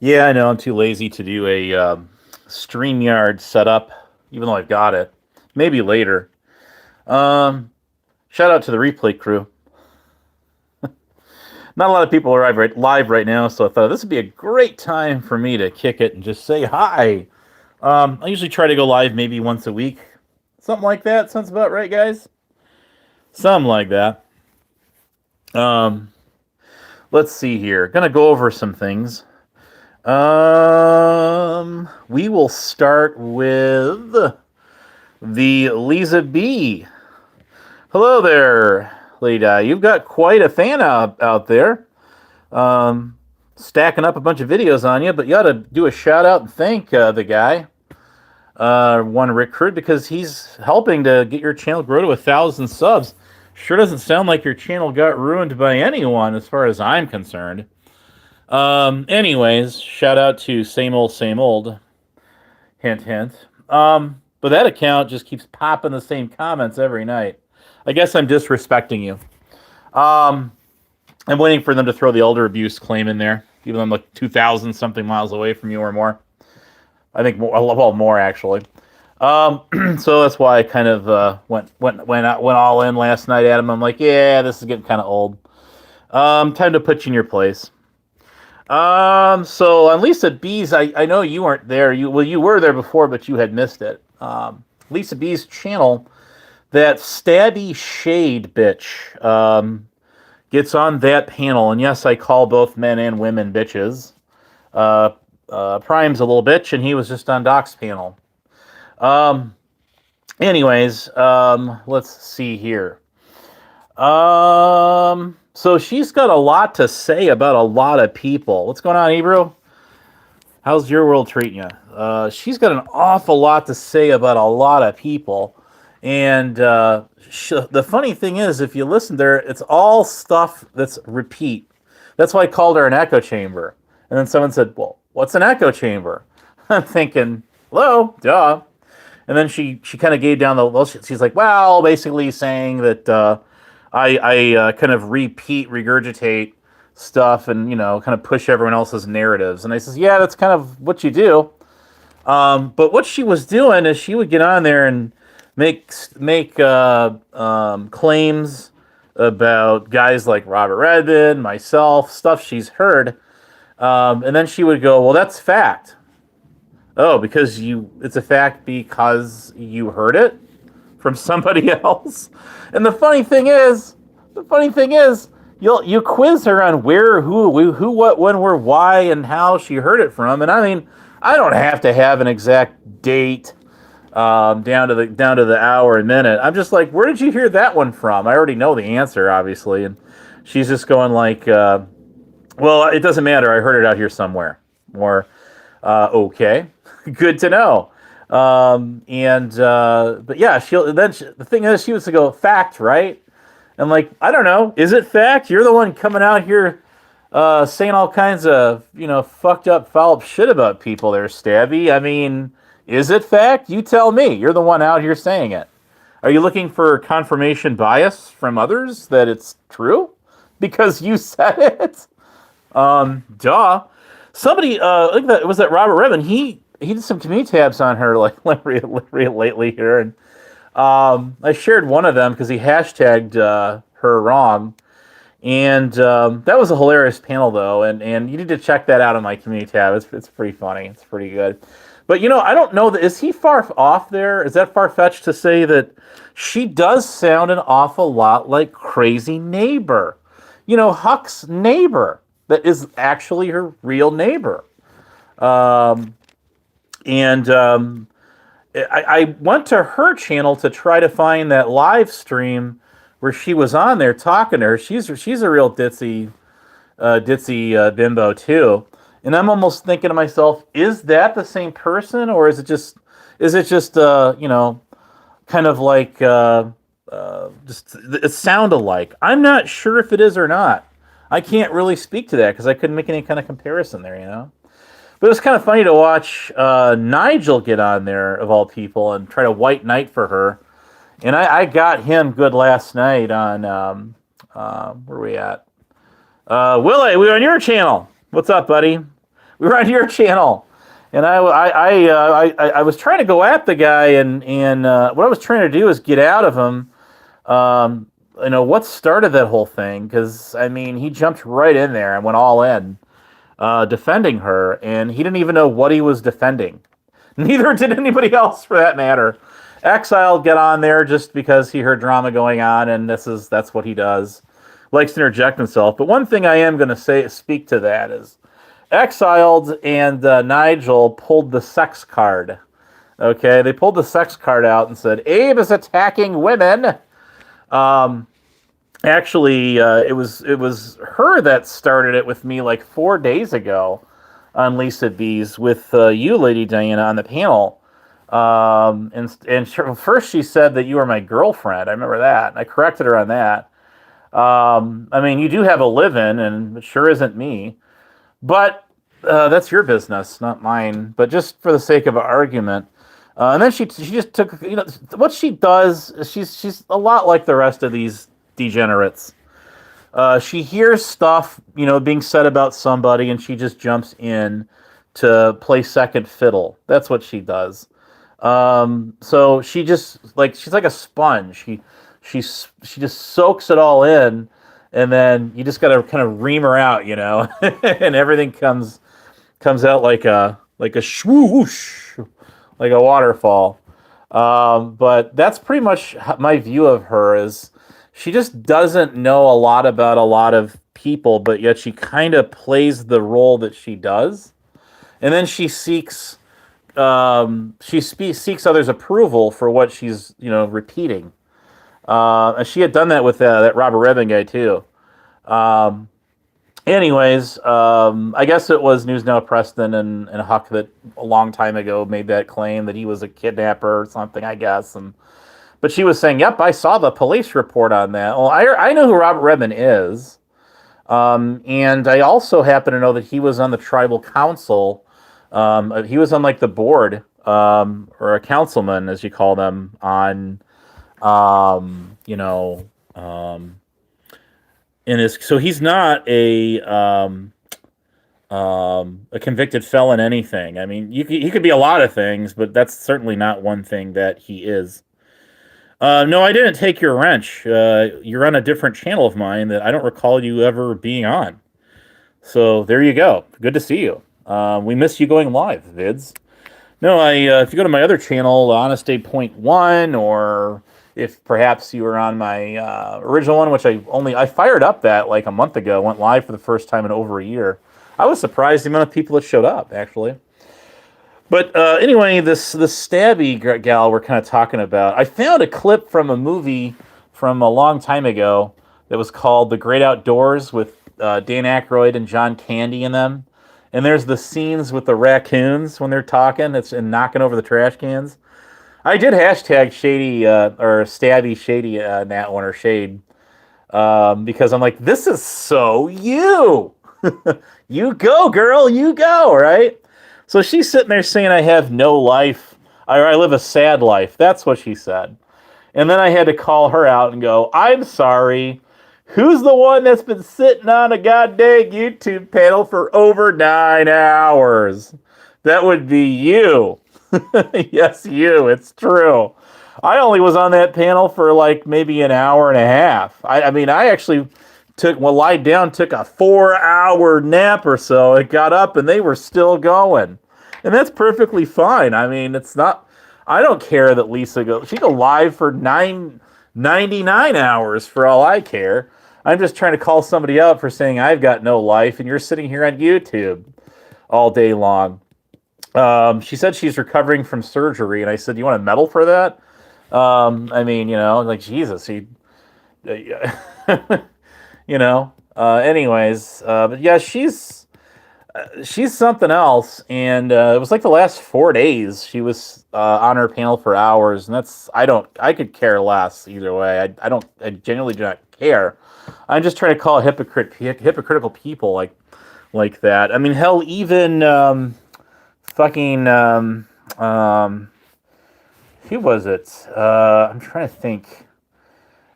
Yeah, I know. I'm too lazy to do a StreamYard setup, even though I've got it. Maybe later. Um, Shout out to the replay crew. Not a lot of people are live right now, so I thought this would be a great time for me to kick it and just say hi. I usually try to go live maybe once a week. Something like that. Sounds about right, guys? Something like that. Um, let's see here. Gonna go over some things. We will start with the Lisa B. Hello there, Lady. You've got quite a fan out there. Stacking up a bunch of videos on you, but you ought to do a shout out and thank the guy, one Rick Crude, because he's helping to get your channel grow to 1,000 subs. Sure doesn't sound like your channel got ruined by anyone, as far as I'm concerned. Anyways, shout out to same old. Hint, hint. But that account just keeps popping the same comments every night. I guess I'm disrespecting you. I'm waiting for them to throw the elder abuse claim in there, even though I'm like 2,000 something miles away from you or more. I think more, well, more actually. So that's why I kind of went all in last night at him. I'm like, yeah, this is getting kind of old. Time to put you in your place. So on Lisa B's, I know you weren't there. You were there before, but you had missed it. Lisa B's channel, that StaBBySHADE bitch, gets on that panel, and yes, I call both men and women bitches. Prime's a little bitch, and he was just on Doc's panel. Anyways, let's see here. So she's got a lot to say about a lot of people. What's going on, Hebrew? How's your world treating you? She's got an awful lot to say about a lot of people. And the funny thing is, if you listen to her, it's all stuff that's repeat. That's why I called her an echo chamber. And then someone said, well, what's an echo chamber? I'm thinking, hello, duh. And then she kind of gave down the, well, she's like, well, basically saying that I kind of regurgitate stuff and, kind of push everyone else's narratives. And I says, yeah, that's kind of what you do. But what she was doing is she would get on there and make claims about guys like Robert Redmond, myself, stuff she's heard. And then she would go, well, that's fact. Oh, because it's a fact because you heard it from somebody else. And the funny thing is, you quiz her on where, who, what, when, where, why, and how she heard it from. And I mean, I don't have to have an exact date down to the hour and minute. I'm just like, where did you hear that one from? I already know the answer, obviously. And she's just going like, well, it doesn't matter. I heard it out here somewhere. Or, okay, good to know. But yeah, the thing is, she was to go, fact, right? And like, I don't know, is it fact? You're the one coming out here saying all kinds of, fucked up, foul up shit about people there, Stabby. I mean, is it fact? You tell me. You're the one out here saying it. Are you looking for confirmation bias from others that it's true? Because you said it? Duh. Somebody, I think that was that Robert Redmond. He did some community tabs on her like lately here, and I shared one of them because he hashtagged her wrong, and that was a hilarious panel though, and you need to check that out on my community tab. It's pretty funny. It's pretty good. But I don't know is he far off there? Is that far fetched to say that she does sound an awful lot like Crazy Neighbor? Huck's neighbor. That is actually her real neighbor. I went to her channel to try to find that live stream where she was on there talking to her. She's a real ditzy bimbo too. And I'm almost thinking to myself, is that the same person, or is it just kind of like just it sounded like? I'm not sure if it is or not. I can't really speak to that because I couldn't make any kind of comparison there, But it was kind of funny to watch Nigel get on there, of all people, and try to white knight for her. And I got him good last night on, where are we at? Willie, we're on your channel. What's up, buddy? We were on your channel, and I was trying to go at the guy, and what I was trying to do is get out of him. Um, what started that whole thing? Because I mean, he jumped right in there and went all in, defending her, and he didn't even know what he was defending. Neither did anybody else, for that matter. Exiled get on there just because he heard drama going on, and that's what he does. Likes to interject himself. But one thing I am going to speak to that is Exiled and Nigel pulled the sex card. Okay, they pulled the sex card out and said Abe is attacking women. Um, Actually, it was her that started it with me like 4 days ago on Lisa B's with you, Lady Diana, on the panel. First she said that you were my girlfriend. I remember that. And I corrected her on that. I mean, you do have a live-in, and it sure isn't me. But that's your business, not mine. But just for the sake of an argument, and then she just took what she does. She's a lot like the rest of these degenerates. She hears stuff being said about somebody, and she just jumps in to play second fiddle. That's what she does. So she's like a sponge. She just soaks it all in, and then you just got to kind of ream her out, and everything comes out like a swoosh, like a waterfall. But that's pretty much my view of her. Is she just doesn't know a lot about a lot of people, but yet she kind of plays the role that she does, and then she seeks seeks others' approval for what she's repeating. And she had done that with that Robert Redman guy too. Um, Anyways, I guess it was News Now Preston and Huck that a long time ago made that claim that he was a kidnapper or something, I guess. But she was saying, "Yep, I saw the police report on that." Well, I know who Robert Redman is, and I also happen to know that he was on the tribal council. He was on like the board, or a councilman, as you call them, on, um, you know, um, in his. So he's not a convicted felon anything. I mean, he could be a lot of things, but that's certainly not one thing that he is. No, I didn't take your wrench. You're on a different channel of mine that I don't recall you ever being on. So there you go. Good to see you. We miss you going live, vids. No, if you go to my other channel, Honest Day Point One, or if perhaps you were on my original one, which I fired up that like a month ago, went live for the first time in over a year. I was surprised the amount of people that showed up, actually. But anyway, this Stabby gal we're kind of talking about. I found a clip from a movie from a long time ago that was called The Great Outdoors with Dan Aykroyd and John Candy in them. And there's the scenes with the raccoons when they're talking and knocking over the trash cans. I did hashtag Shady or Stabby Shady in that one, or Shade, because I'm like, this is so you. You go, girl, you go, right? So she's sitting there saying, I have no life. I live a sad life. That's what she said. And then I had to call her out and go, I'm sorry. Who's the one that's been sitting on a goddamn YouTube panel for over 9 hours? That would be you. Yes, you. It's true. I only was on that panel for like maybe an hour and a half. I mean, I actually lied down, took a 4-hour nap or so. It got up and they were still going. And that's perfectly fine. I mean, it's not, I don't care that she go live for 99 hours for all I care. I'm just trying to call somebody out for saying I've got no life and you're sitting here on YouTube all day long. She said she's recovering from surgery, and I said, "You want a medal for that?" I mean, like Jesus, anyways, but yeah, she's something else, and it was like the last 4 days she was on her panel for hours, and I could care less either way. I genuinely do not care. I'm just trying to call hypocritical people like that. I mean, hell, even fucking who was it? I'm trying to think.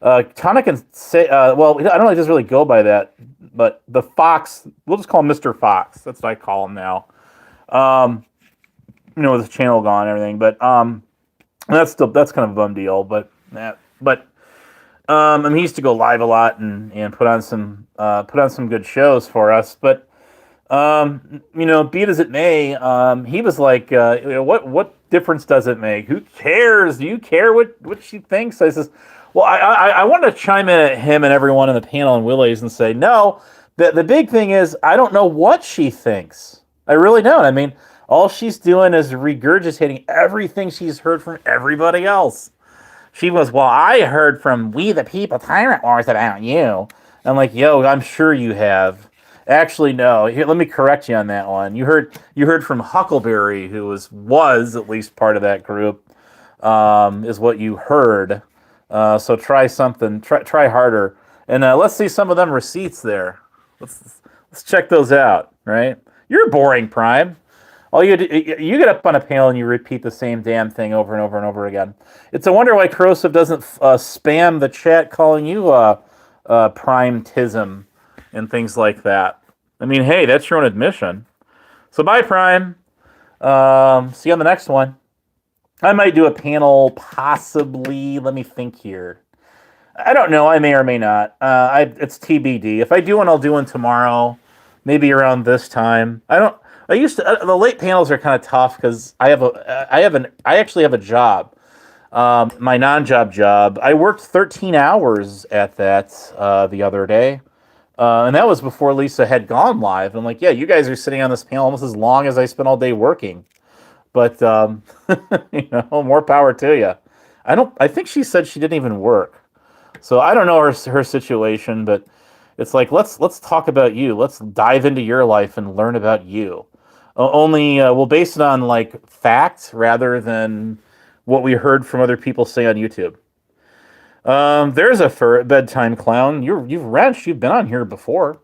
Tana can say, well, I don't know if he doesn't really go by that, but the Fox, we'll just call him Mr. Fox. That's what I call him now. Um, with his channel gone and everything, but that's kind of a bum deal. But he used to go live a lot and put on some good shows for us. But be it as it may, he was like, what difference does it make? Who cares? Do you care what she thinks? I says, well, I want to chime in at him and everyone in the panel and Willie's and say, no, the big thing is I don't know what she thinks. I really don't. I mean, all she's doing is regurgitating everything she's heard from everybody else. She was, well, I heard from We the People Tyrant Wars about you. I'm like, yo, I'm sure you have. Actually, no. Here, let me correct you on that one. You heard from Huckleberry, who was at least part of that group, is what you heard. So try something. Try harder, and let's see some of them receipts there. Let's check those out. Right? You're boring, Prime. All you get up on a panel and you repeat the same damn thing over and over and over again. It's a wonder why Corrosive doesn't spam the chat calling you Prime-tism and things like that. I mean, hey, that's your own admission. So bye, Prime. See you on the next one. I might do a panel, possibly. Let me think here. I don't know. I may or may not. It's TBD. If I do one, I'll do one tomorrow. Maybe around this time. The late panels are kind of tough because I actually have a job. My non-job job. I worked 13 hours at that the other day. And that was before Lisa had gone live. I'm like, yeah, you guys are sitting on this panel almost as long as I spent all day working. But more power to you. I think she said she didn't even work. So I don't know her situation, but it's like let's talk about you. Let's dive into your life and learn about you. Only we'll base it on like fact rather than what we heard from other people say on YouTube. There's a bedtime clown. You've wrenched. You've been on here before.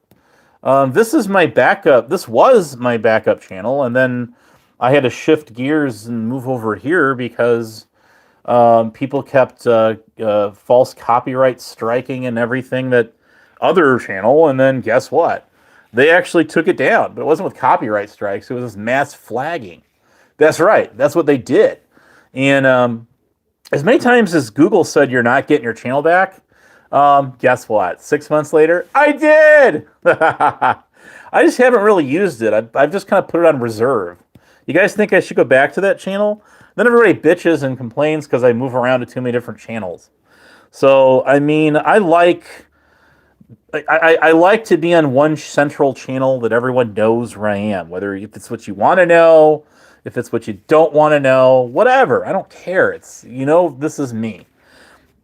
This is my backup. This was my backup channel, and then I had to shift gears and move over here because people kept false copyright striking and everything that other channel. And then guess what? They actually took it down, but it wasn't with copyright strikes. It was this mass flagging. That's right. That's what they did. And as many times as Google said you're not getting your channel back, guess what? 6 months later, I did. I just haven't really used it. I've just kind of put it on reserve. You guys think I should go back to that channel? Then everybody bitches and complains because I move around to too many different channels. So, I mean, I like to be on one central channel that everyone knows where I am, whether if it's what you want to know, if it's what you don't want to know, whatever. I don't care. It's, this is me.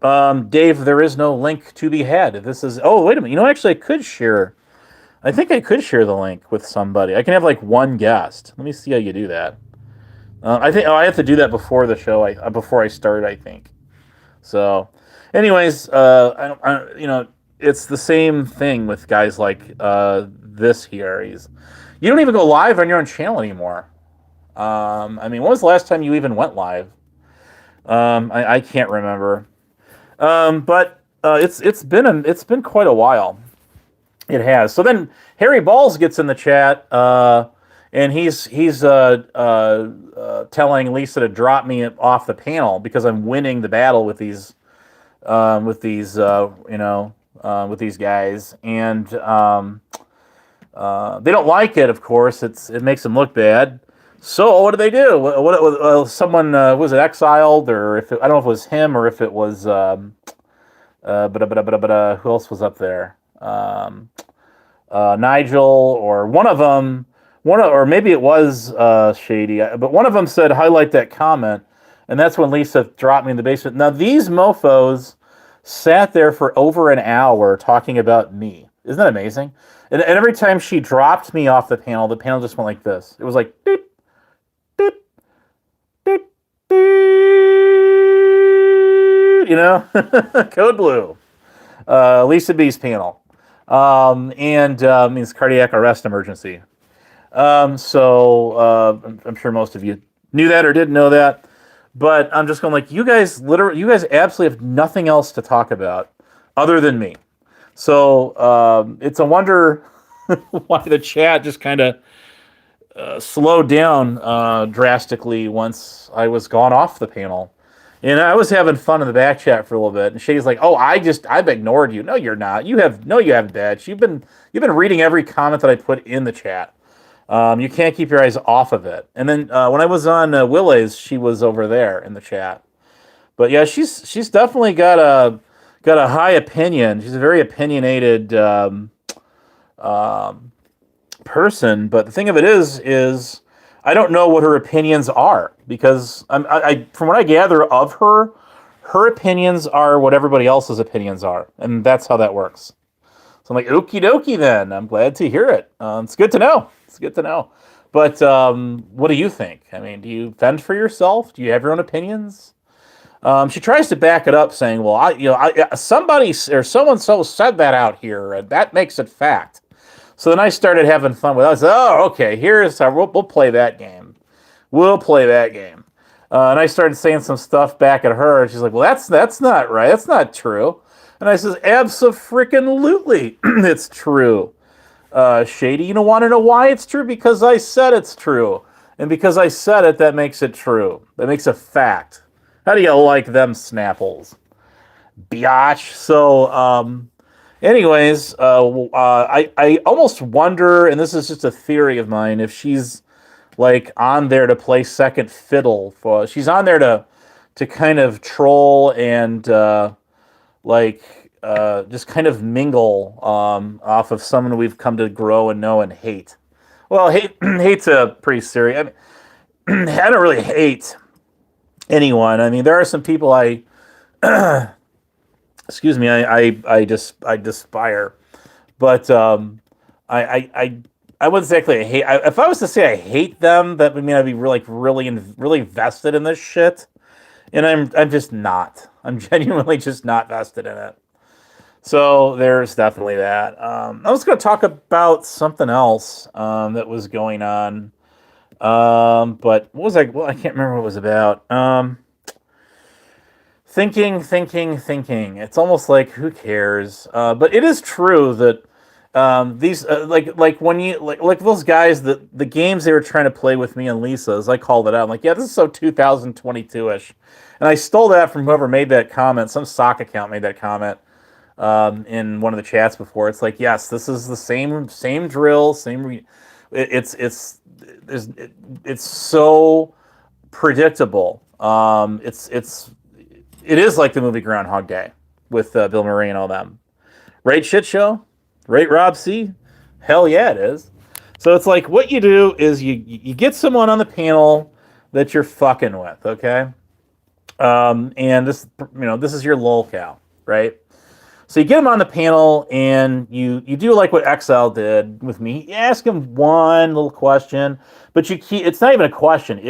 Dave, there is no link to be had. This is, oh, wait a minute. Actually, I think I could share the link with somebody. I can have like one guest. Let me see how you do that. I have to do that before the show. Before I start, I think. So, anyways, it's the same thing with guys like this here. You don't even go live on your own channel anymore. When was the last time you even went live? I can't remember. But it's been quite a while. It has. So then Harry Balls gets in the chat, and he's telling Lisa to drop me off the panel because I'm winning the battle with these guys, and they don't like it. Of course, it makes them look bad. So what do they do? Someone was it exiled, or I don't know if it was him or if it was who else was up there? Nigel or one of them, or maybe it was Shady, but one of them said highlight that comment, and that's when Lisa dropped me in the basement. Now these mofo's sat there for over an hour talking about me. Isn't that amazing? And every time she dropped me off the panel just went like this. It was like doot, doot, doot, doot, Code Blue. Lisa B's panel. Means cardiac arrest emergency. So I'm sure most of you knew that or didn't know that. But I'm just going like, you guys absolutely have nothing else to talk about. other than me. So it's a wonder why the chat just kind of slowed down drastically once I was gone off the panel. And I was having fun in the back chat for a little bit, and Shady's like, "Oh, I've ignored you. No, you're not. You haven't, bitch. You've been reading every comment that I put in the chat. You can't keep your eyes off of it." And then when I was on Willie's, she was over there in the chat. But yeah, she's definitely got a high opinion. She's a very opinionated person. But the thing of it is I don't know what her opinions are because from what I gather of her, her opinions are what everybody else's opinions are, and that's how that works. So I'm like, okie dokie. Then I'm glad to hear it. It's good to know. It's good to know. But what do you think? I mean, do you fend for yourself? Do you have your own opinions? She tries to back it up, saying, "Well, somebody or someone so said that out here, and that makes it fact." So then I started having fun with it. I said, "Oh, okay. Here's how we'll play that game. We'll play that game." And I started saying some stuff back at her, and she's like, "Well, that's not right. That's not true." And I says, "Abso-freaking-lutely, it's true." Shady, you don't want to know why it's true? Because I said it's true, and because I said it, that makes it true. That makes it fact. How do you like them Snapples? Biatch. So, anyways, I almost wonder, and this is just a theory of mine, if she's like on there to play second fiddle. She's on there to kind of troll and just kind of mingle off of someone we've come to grow and know and hate. Well, hate's a pretty serious. I mean, I don't really hate anyone. I mean, there are some people excuse me, I despire, but I wouldn't exactly hate. If I was to say I hate them, that would mean I'd be really vested in this shit, and I'm just not. I'm genuinely just not vested in it. So there's definitely that. I was going to talk about something else that was going on. But what was I? Well, I can't remember what it was about. Thinking. It's almost like who cares? But it is true that these like when you like those guys the games they were trying to play with me and Lisa, as I called it out. I'm like, yeah, this is so 2022ish, and I stole that from whoever made that comment. Some sock account made that comment in one of the chats before. It's like, yes, this is the same drill, it's so predictable. It is like the movie Groundhog Day with Bill Murray and all them. Right, shit show? Right, Rob C? Hell yeah, it is. So it's like what you do is you get someone on the panel that you're fucking with, okay? And this is your lolcow, right? So you get him on the panel and you do like what XL did with me. You ask him one little question, but it's not even a question.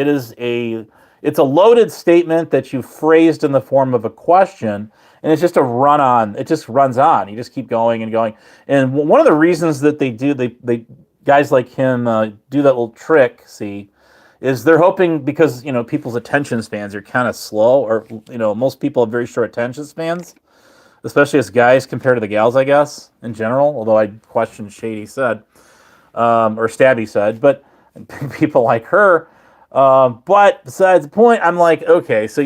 It's a loaded statement that you phrased in the form of a question, and it's just a run on. It just runs on. You just keep going and going. And one of the reasons that they guys like him do that little trick, is they're hoping because people's attention spans are kind of slow, or most people have very short attention spans, especially as guys compared to the gals, I guess in general. Although I question Shady said or Stabby said, but people like her. But besides the point, I'm like, okay, so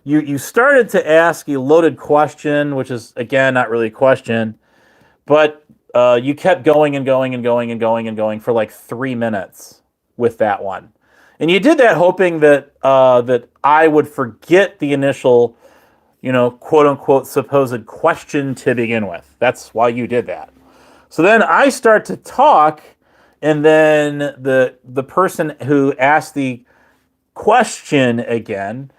you started to ask a loaded question, which is again not really a question, but you kept going and going and going and going and going for like 3 minutes with that one, and you did that hoping that that I would forget the initial, quote unquote supposed question to begin with. That's why you did that. So then I start to talk. And then the person who asked the question again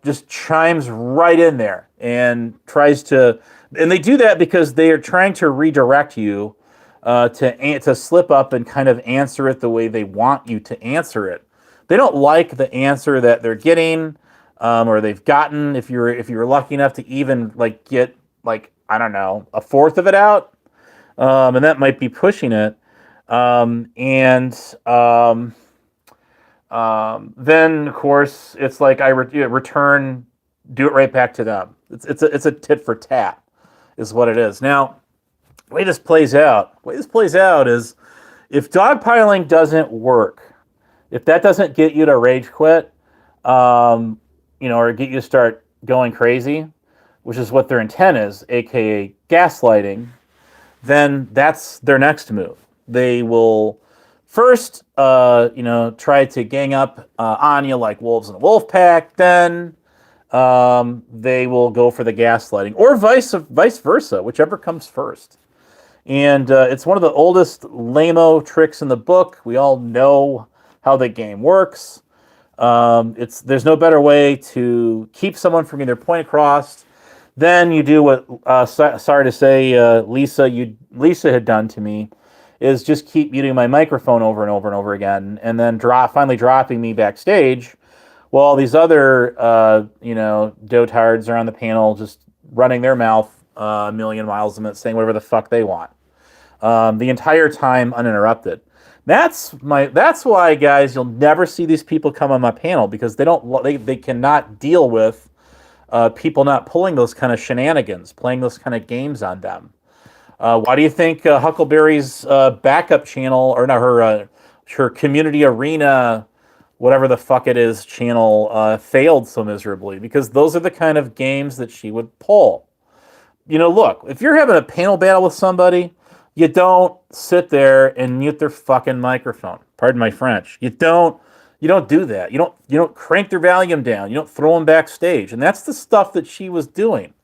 just chimes right in there and tries to, and they do that because they are trying to redirect you to slip up and kind of answer it the way they want you to answer it. They don't like the answer that they're getting or they've gotten. If you're lucky enough to even get I don't know, a fourth of it out, and that might be pushing it. Then of course it's like I return, do it right back to them. It's a tit for tat, is what it is. Now, the way this plays out is if dogpiling doesn't work, if that doesn't get you to rage quit, or get you to start going crazy, which is what their intent is, aka gaslighting, then that's their next move. They will first, try to gang up on you like wolves in a wolf pack. Then they will go for the gaslighting, or vice versa, whichever comes first. And it's one of the oldest lame-o tricks in the book. We all know how the game works. There's no better way to keep someone from getting their point across than you do what, sorry to say, Lisa had done to me, is just keep muting my microphone over and over and over again, and then finally dropping me backstage while these other, dotards are on the panel just running their mouth a million miles a minute, saying whatever the fuck they want. The entire time uninterrupted. That's why, guys, you'll never see these people come on my panel, because they cannot deal with people not pulling those kind of shenanigans, playing those kind of games on them. Why do you think Huckleberry's backup channel, or not her community arena, whatever the fuck it is, channel failed so miserably? Because those are the kind of games that she would pull. Look, if you're having a panel battle with somebody, you don't sit there and mute their fucking microphone. Pardon my French. You don't do that. You don't crank their volume down. You don't throw them backstage. And that's the stuff that she was doing.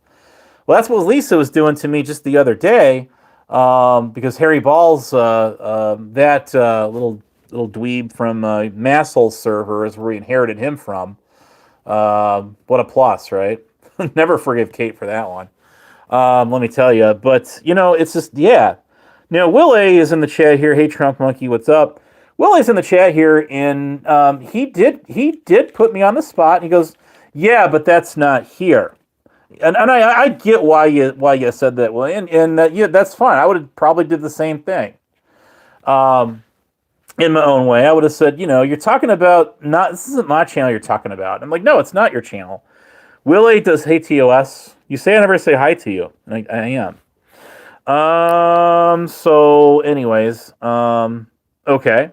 Well, that's what Lisa was doing to me just the other day, because Harry Balls, that little dweeb from Masshole's server, is where we inherited him from. What a plus, right? Never forgive Kate for that one. Let me tell you. But, it's just, yeah. Now, Will A is in the chat here. Hey, Trump Monkey, what's up? Will A's in the chat here, and he did put me on the spot. And he goes, yeah, but that's not here. And I get why you said that, Will, and that's fine. I would have probably did the same thing. In my own way, I would have said, you're talking about this isn't my channel you're talking about. I'm like, no, it's not your channel. Will A does hey TOS. You say I never say hi to you. I am. So anyways, okay.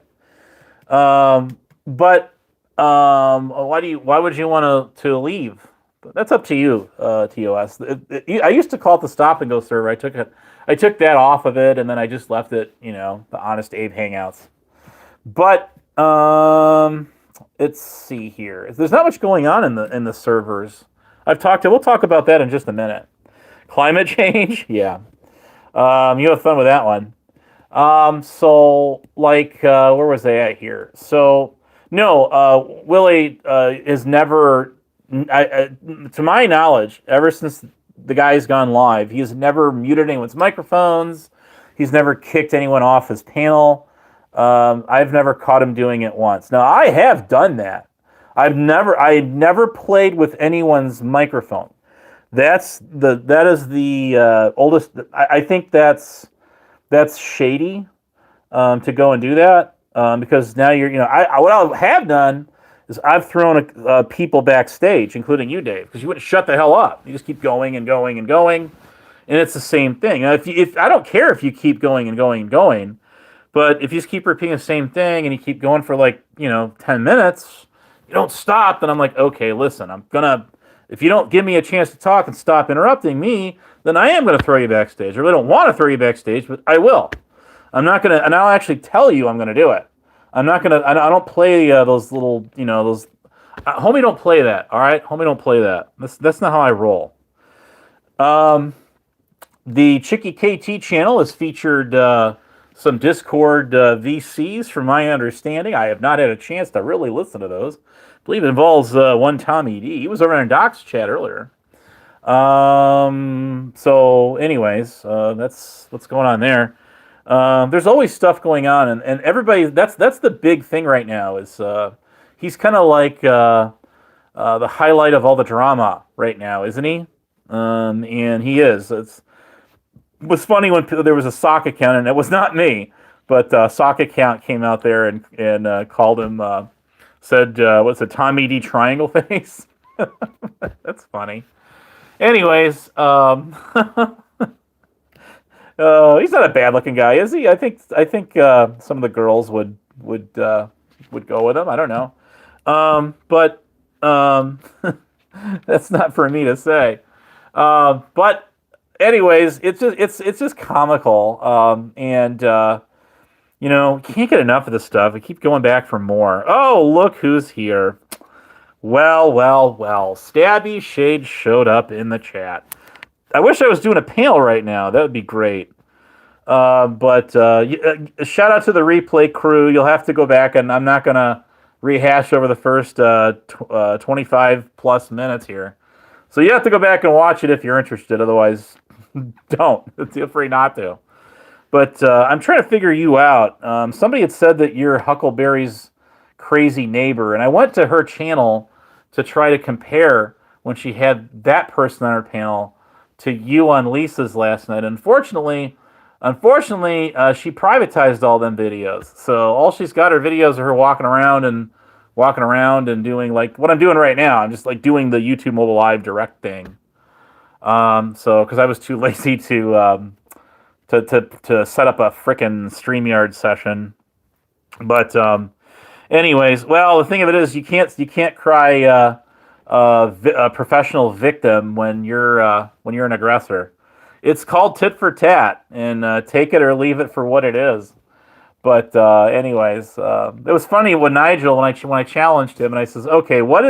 But why would you want to leave? But that's up to you, TOS. I used to call it the Stop and Go server. I took that off of it, and then I just left it, the Honest Abe Hangouts. But let's see here. There's not much going on in the servers. We'll talk about that in just a minute. Climate change, yeah. You have fun with that one. So, where was I at here? So, no, Willie is never, to my knowledge, ever since the guy's gone live, he has never muted anyone's microphones. He's never kicked anyone off his panel. I've never caught him doing it once. Now, I have done that. I never played with anyone's microphone. That is the oldest. I think that's shady to go and do that, because now what I have done is I've thrown people backstage, including you, Dave, because you wouldn't shut the hell up. You just keep going and going and going, and it's the same thing. Now, if I don't care if you keep going and going and going, but if you just keep repeating the same thing and you keep going for 10 minutes, you don't stop, then I'm like, okay, listen, if you don't give me a chance to talk and stop interrupting me, then I am going to throw you backstage. I really don't want to throw you backstage, but I will. I'm not going to, and I'll actually tell you I'm going to do it. I'm not going to, I don't play those little, those, homie, don't play that, all right? Homie, don't play that. That's not how I roll. The Chicky KT channel has featured some Discord VCs, from my understanding. I have not had a chance to really listen to those. I believe it involves one Tommy D. He was over in Doc's chat earlier. So anyways, that's what's going on there. There's always stuff going on, and everybody, that's the big thing right now, is he's kind of like the highlight of all the drama right now, isn't he? And he is. It was funny when there was a sock account, and it was not me, but sock account came out there and called him, said, what's it, Tommy D triangle face? That's funny. Anyways, He's not a bad looking guy, is he? I think some of the girls would go with him. I don't know, but that's not for me to say. But anyways, it's just comical, and you can't get enough of this stuff. I keep going back for more. Oh, look who's here. Well, well, well. StaBByShADE showed up in the chat. I wish I was doing a panel right now. That would be great. But shout out to the replay crew. You'll have to go back, and I'm not going to rehash over the first 25 plus minutes here. So you have to go back and watch it if you're interested. Otherwise, don't. Feel free not to. But I'm trying to figure you out. Somebody had said that you're Huckleberry's crazy neighbor, and I went to her channel to try to compare when she had that person on her panel to you on Lisa's last night. Unfortunately, she privatized all them videos. So all she's got are videos of her walking around and doing like what I'm doing right now. I'm just like doing the YouTube mobile live direct thing. So because I was too lazy to set up a frickin' StreamYard session. But anyways, well, the thing of it is, you can't cry a professional victim when you're an aggressor. It's called tit for tat, and take it or leave it for what it is. But anyways, it was funny when Nigel, when I challenged him, and I says, okay, what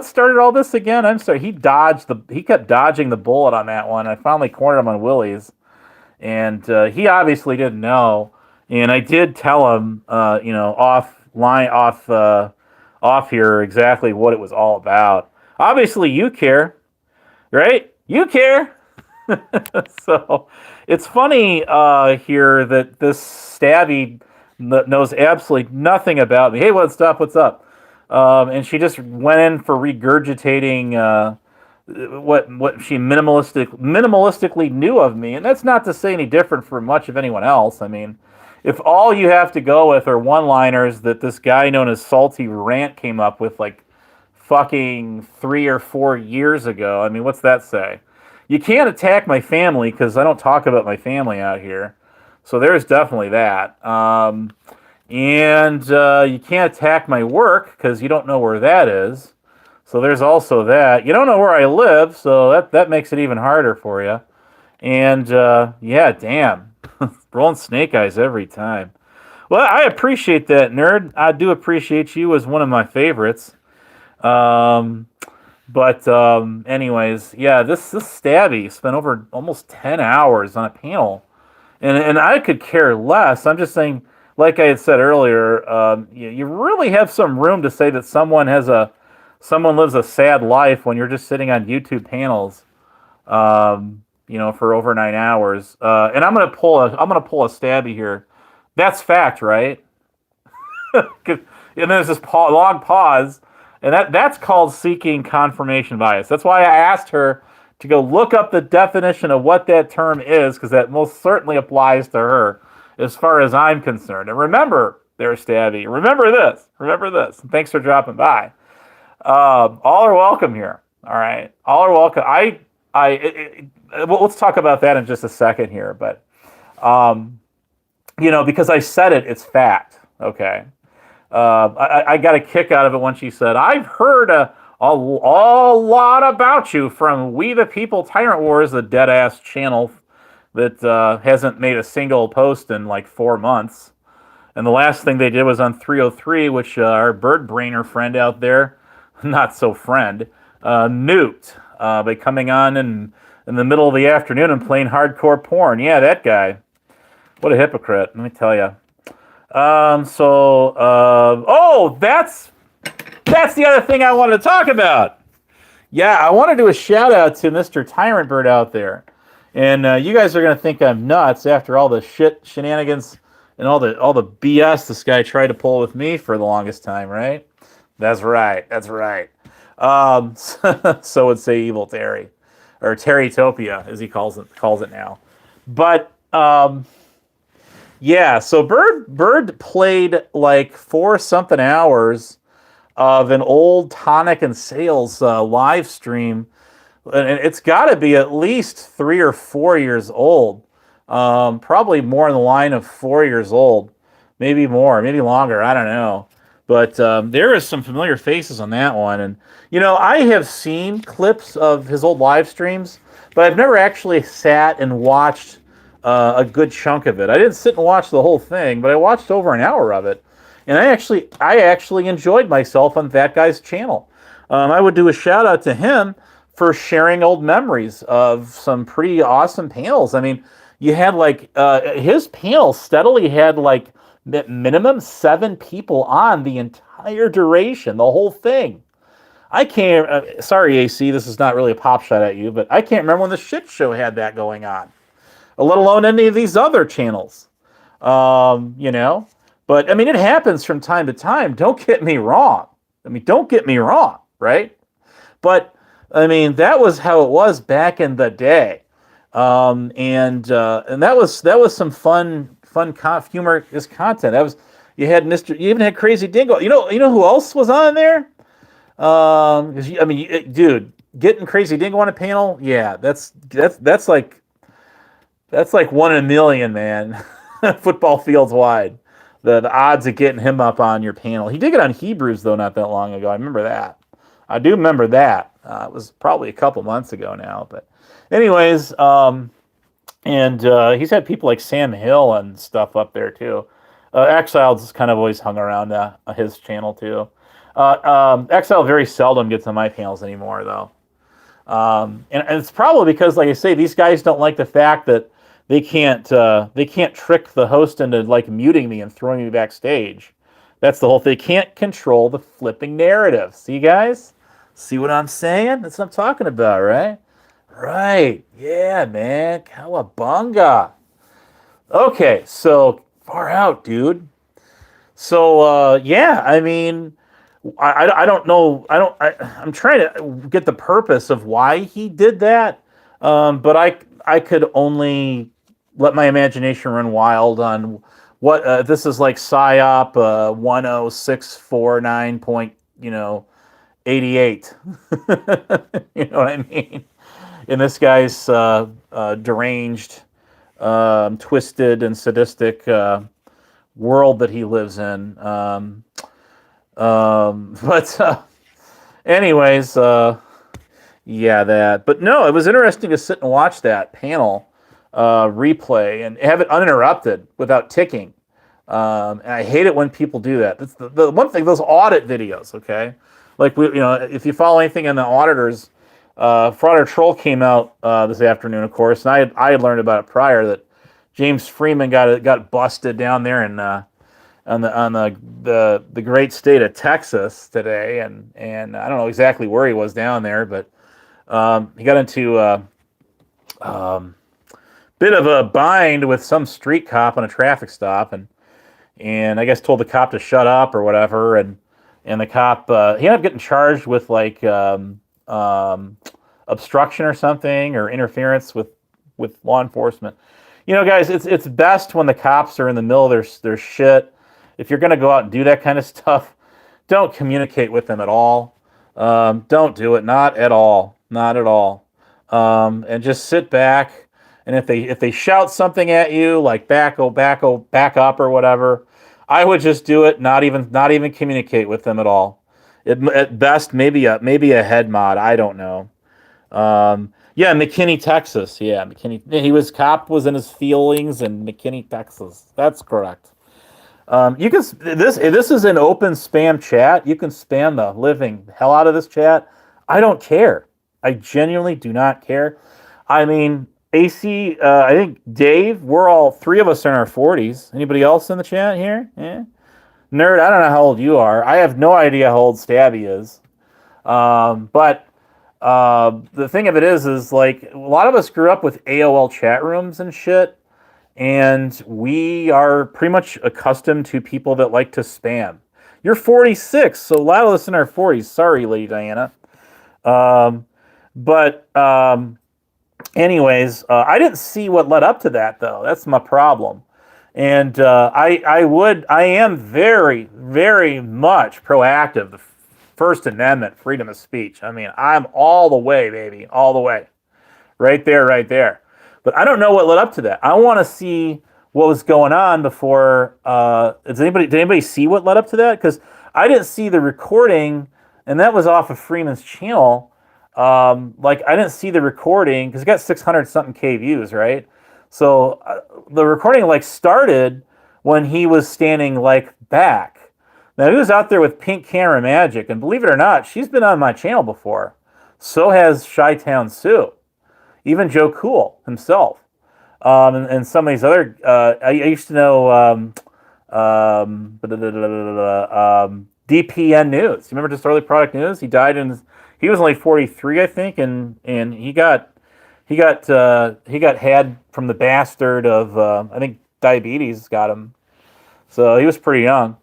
started all this again? I'm sorry, he kept dodging the bullet on that one. I finally cornered him on Willie's, and he obviously didn't know. And I did tell him, off here exactly what it was all about. Obviously, you care, right? You care. So it's funny here that this Stabby knows absolutely nothing about me. Hey, what's up? What's up? And she just went in for regurgitating what she minimalistically knew of me, and that's not to say any different from much of anyone else. I mean, if all you have to go with are one-liners that this guy known as Salty Rant came up with like fucking 3 or 4 years ago, I mean, what's that say? You can't attack my family because I don't talk about my family out here. So there's definitely that. And you can't attack my work because you don't know where that is. So there's also that. You don't know where I live, so that makes it even harder for you. And yeah, damn. Rolling snake eyes every time. Well, I appreciate that, nerd. I do appreciate you as one of my favorites. But anyways, yeah, this Stabby spent over almost 10 hours on a panel, and I could care less. I'm just saying, like I had said earlier, you really have some room to say that someone lives a sad life when you're just sitting on YouTube panels, for over 9 hours. And I'm gonna pull a Stabby here. That's fact, right? And there's this long pause. And that's called seeking confirmation bias. That's why I asked her to go look up the definition of what that term is, because that most certainly applies to her as far as I'm concerned. And remember, there, Stabby, remember this. And thanks for dropping by. All are welcome here. All right, all are welcome. Well, let's talk about that in just a second here. But because I said it, it's fact. Okay. I got a kick out of it when she said, I've heard a lot about you from We the People Tyrant Wars, the dead-ass channel that hasn't made a single post in like 4 months. And the last thing they did was on 303, which our bird brainer friend out there, not so friend, nuked by coming on in the middle of the afternoon and playing hardcore porn. Yeah, that guy. What a hypocrite, let me tell you. That's the other thing I wanted to talk about. Yeah, I want to do a shout out to Mr. Tyrant Bird out there. And you guys are going to think I'm nuts after all the shenanigans and all the BS this guy tried to pull with me for the longest time, right? That's right. So would say Evil Terry, or Terrytopia as he calls it now. But yeah, so Bird played like 4 something hours of an old Tonic and Sales live stream, and it's got to be at least 3 or 4 years old. Probably more in the line of 4 years old, maybe more, maybe longer. I don't know. But there is some familiar faces on that one. And, I have seen clips of his old live streams, but I've never actually sat and watched a good chunk of it. I didn't sit and watch the whole thing, but I watched over an hour of it. And I actually enjoyed myself on that guy's channel. I would do a shout out to him for sharing old memories of some pretty awesome panels. I mean, you had like his panel steadily had like minimum 7 people on the entire duration, the whole thing. I can't. Sorry, AC, this is not really a pop shot at you, but I can't remember when the shit show had that going on, let alone any of these other channels. You know, but I mean, it happens from time to time. Don't get me wrong. I mean, don't get me wrong, right? But I mean, that was how it was back in the day, and that was some humorous content. That was you even had Crazy Dingo. You know who else was on there? 'Cause I mean, dude, getting Crazy Dingo on a panel, yeah, that's like 1 in a million, man. Football fields wide. The odds of getting him up on your panel. He did it on Hebrews though, not that long ago. I remember that. I do remember that. It was probably a couple months ago now, but anyways, and he's had people like Sam Hill and stuff up there too. Exiles kind of always hung around his channel too. Exile very seldom gets on my panels anymore though. And it's probably because, like I say, these guys don't like the fact that they can't trick the host into like muting me and throwing me backstage. That's the whole thing. They can't control the flipping narrative. See, guys? See what I'm saying? That's what I'm talking about, right? Right. Yeah, man. Cowabunga. Okay, so far out, dude. So yeah, I mean, I don't know. I'm trying to get the purpose of why he did that, but I could only let my imagination run wild on what this is like psyop 10649 point 88. You know what I mean? In this guy's deranged, twisted, and sadistic world that he lives in. But anyways, yeah, that. But no, it was interesting to sit and watch that panel replay and have it uninterrupted without ticking. And I hate it when people do that. That's the one thing. Those audit videos, okay? Like if you follow anything in the auditors, Frauder Troll came out this afternoon, of course, and I had learned about it prior that James Freeman got busted down there in on the great state of Texas today, and I don't know exactly where he was down there, but he got into bit of a bind with some street cop on a traffic stop, and I guess told the cop to shut up or whatever, and the cop he ended up getting charged with like obstruction or something or interference with law enforcement. Guys, it's best when the cops are in the middle of their shit. If you're going to go out and do that kind of stuff, don't communicate with them at all. Don't do it, not at all, not at all. And just sit back. And if they shout something at you like back up or whatever, I would just do it. Not even communicate with them at all. At best, maybe a head mod. I don't know. Yeah, McKinney, Texas. Yeah, McKinney. Cop was in his feelings in McKinney, Texas. That's correct. You can this is an open spam chat. You can spam the living hell out of this chat. I don't care. I genuinely do not care. I mean, AC, I think Dave, we're all three of us in our 40s. Anybody else in the chat here? Yeah. Nerd, I don't know how old you are. I have no idea how old Stabby is. But the thing of it is like a lot of us grew up with AOL chat rooms and shit. And we are pretty much accustomed to people that like to spam. You're 46, so a lot of us in our 40s. Sorry, Lady Diana. But anyways, I didn't see what led up to that, though. That's my problem. And I am very, very much proactive. The First Amendment, freedom of speech. I mean, I'm all the way, baby, all the way. Right there, right there. But I don't know what led up to that. I want to see what was going on before. Did anybody see what led up to that? Because I didn't see the recording, and that was off of Freeman's channel. Like I didn't see the recording because it got 600 something K views, right? So the recording like started when he was standing like back. Now he was out there with Pink Camera Magic, and believe it or not, she's been on my channel before. So has Chi-Town Sue, even Joe Cool himself, and some of these other. I used to know DPN News. You remember Disorderly Product News? He died he was only 43, I think, and he got had from the bastard of I think diabetes got him, so he was pretty young.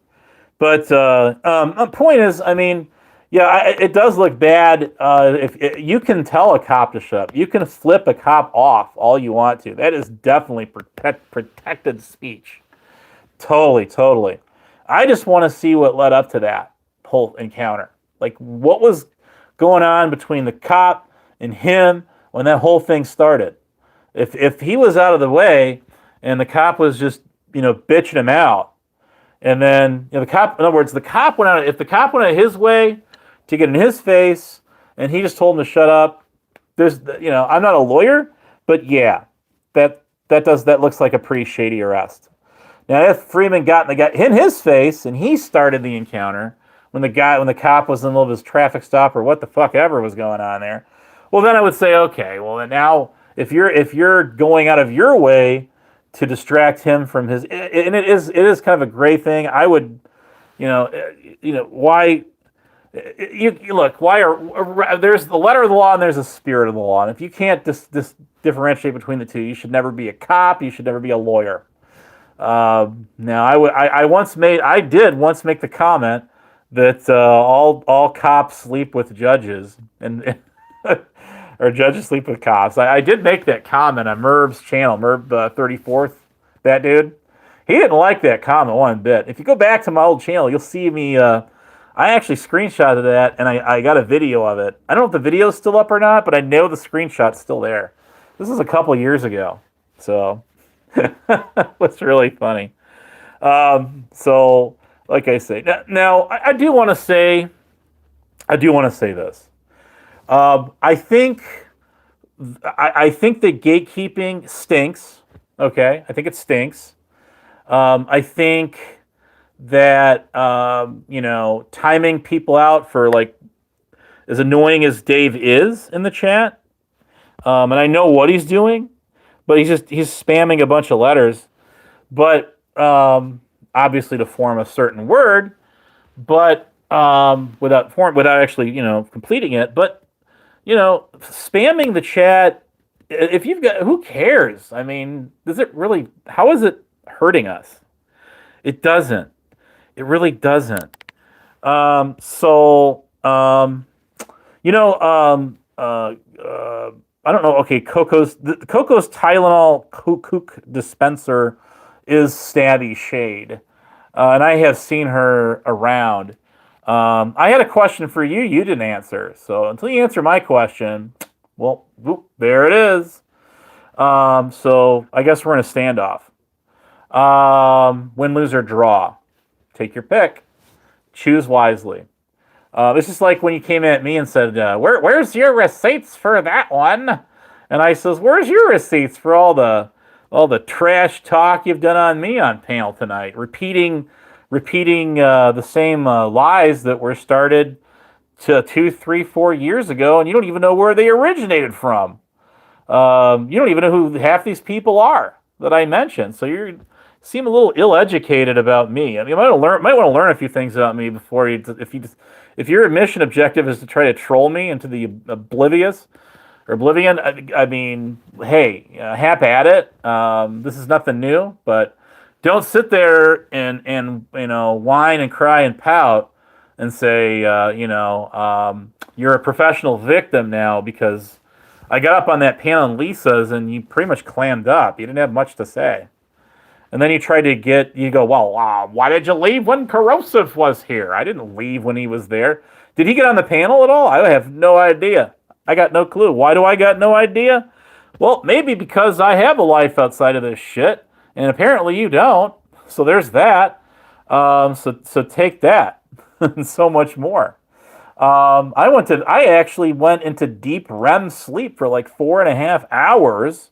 But the point is, I mean, yeah, it does look bad. If you can tell a cop to shut up, you can flip a cop off all you want to. That is definitely protected speech. Totally. I just want to see what led up to that whole encounter. Like, what was going on between the cop and him when that whole thing started? If he was out of the way and the cop was just, bitching him out, and then the cop, in other words, the cop went out. If the cop went out his way to get in his face, and he just told him to shut up, I'm not a lawyer, but yeah, that looks like a pretty shady arrest. Now, if Freeman got in his face and he started the encounter when the cop was in the middle of his traffic stop or what the fuck ever was going on there, well, then I would say, okay, well, then now if you're going out of your way to distract him from his, and it is kind of a gray thing. I would, why. There's the letter of the law and there's the spirit of the law, and if you can't differentiate between the two, you should never be a cop. You should never be a lawyer. Now, I did once make the comment that all cops sleep with judges, and or judges sleep with cops. I did make that comment on Merv's channel, Merv 34th. That dude, he didn't like that comment one bit. If you go back to my old channel, you'll see me. I actually screenshotted that, and I got a video of it. I don't know if the video's still up or not, but I know the screenshot's still there. This is a couple years ago, so it's really funny. So, like I say, now I do want to say this. I think that gatekeeping stinks. Okay, I think it stinks. I think that timing people out for like as annoying as Dave is in the chat, and I know what he's doing, but he's spamming a bunch of letters, but obviously to form a certain word, but without actually completing it, but spamming the chat. If you've got, who cares? I mean, does it really? How is it hurting us? It doesn't. It really doesn't. I don't know. Okay, Coco's Tylenol kook dispenser is StaBBySHADE, and I have seen her around. I had a question for you. You didn't answer. So until you answer my question, well, whoop, there it is. So I guess we're in a standoff. Win, lose, or draw. Take your pick. Choose wisely. It's just like when you came at me and said, where's your receipts for that one? And I says, where's your receipts for all the trash talk you've done on me on panel tonight? Repeating the same lies that were started 2, 3, 4 years ago, and you don't even know where they originated from. You don't even know who half these people are that I mentioned. So you seem a little ill-educated about me. I mean, you might want to learn a few things about me before if your mission objective is to try to troll me into the oblivion. I mean, hey, hap at it. This is nothing new, but don't sit there and whine and cry and pout and say you're a professional victim now because I got up on that panel on Lisa's and you pretty much clammed up. You didn't have much to say. And then you go, well, why did you leave when Corrosive was here? I didn't leave when he was there. Did he get on the panel at all? I have no idea. I got no clue. Why do I got no idea? Well, maybe because I have a life outside of this shit, and apparently you don't. So there's that. So take that, and so much more. I actually went into deep REM sleep for like 4.5 hours,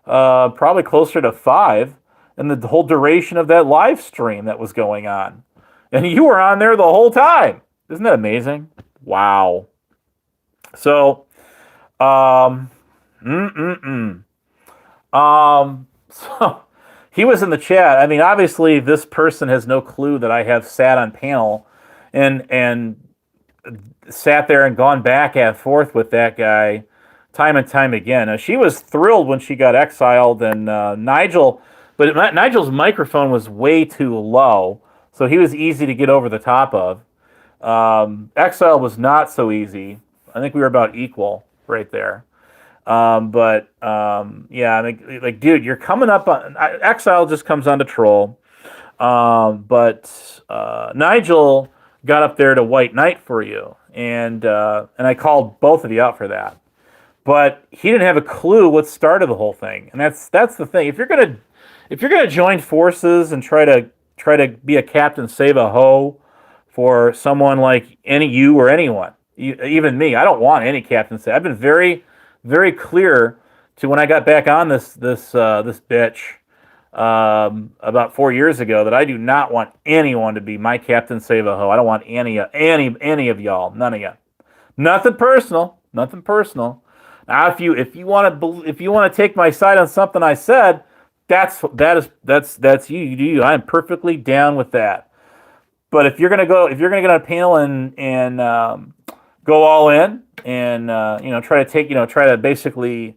probably closer to 5, and the whole duration of that live stream that was going on, and you were on there the whole time. Isn't that amazing? Wow. So, um, mm mm mm. So he was in the chat. I mean, obviously, this person has no clue that I have sat on panel and sat there and gone back and forth with that guy time and time again. She was thrilled when she got exiled, and Nigel, but Nigel's microphone was way too low, so he was easy to get over the top of. Exile was not so easy. I think we were about equal right there. Yeah, I mean, like, dude, you're coming up on Exile just comes on to troll. But Nigel got up there to White Knight for you, and I called both of you out for that. But he didn't have a clue what started the whole thing, and that's the thing. If you're gonna join forces and try to be a captain save a hoe for someone like you or anyone, even me, I don't want any captain save. I've been very clear to when I got back on this bitch about 4 years ago that I do not want anyone to be my captain save a hoe. I don't want any of y'all, none of you. Nothing personal, nothing personal. Now, if you want to take my side on something I said, that's you. You do you. I am perfectly down with that. But if you're gonna get on a panel and go all in and try to basically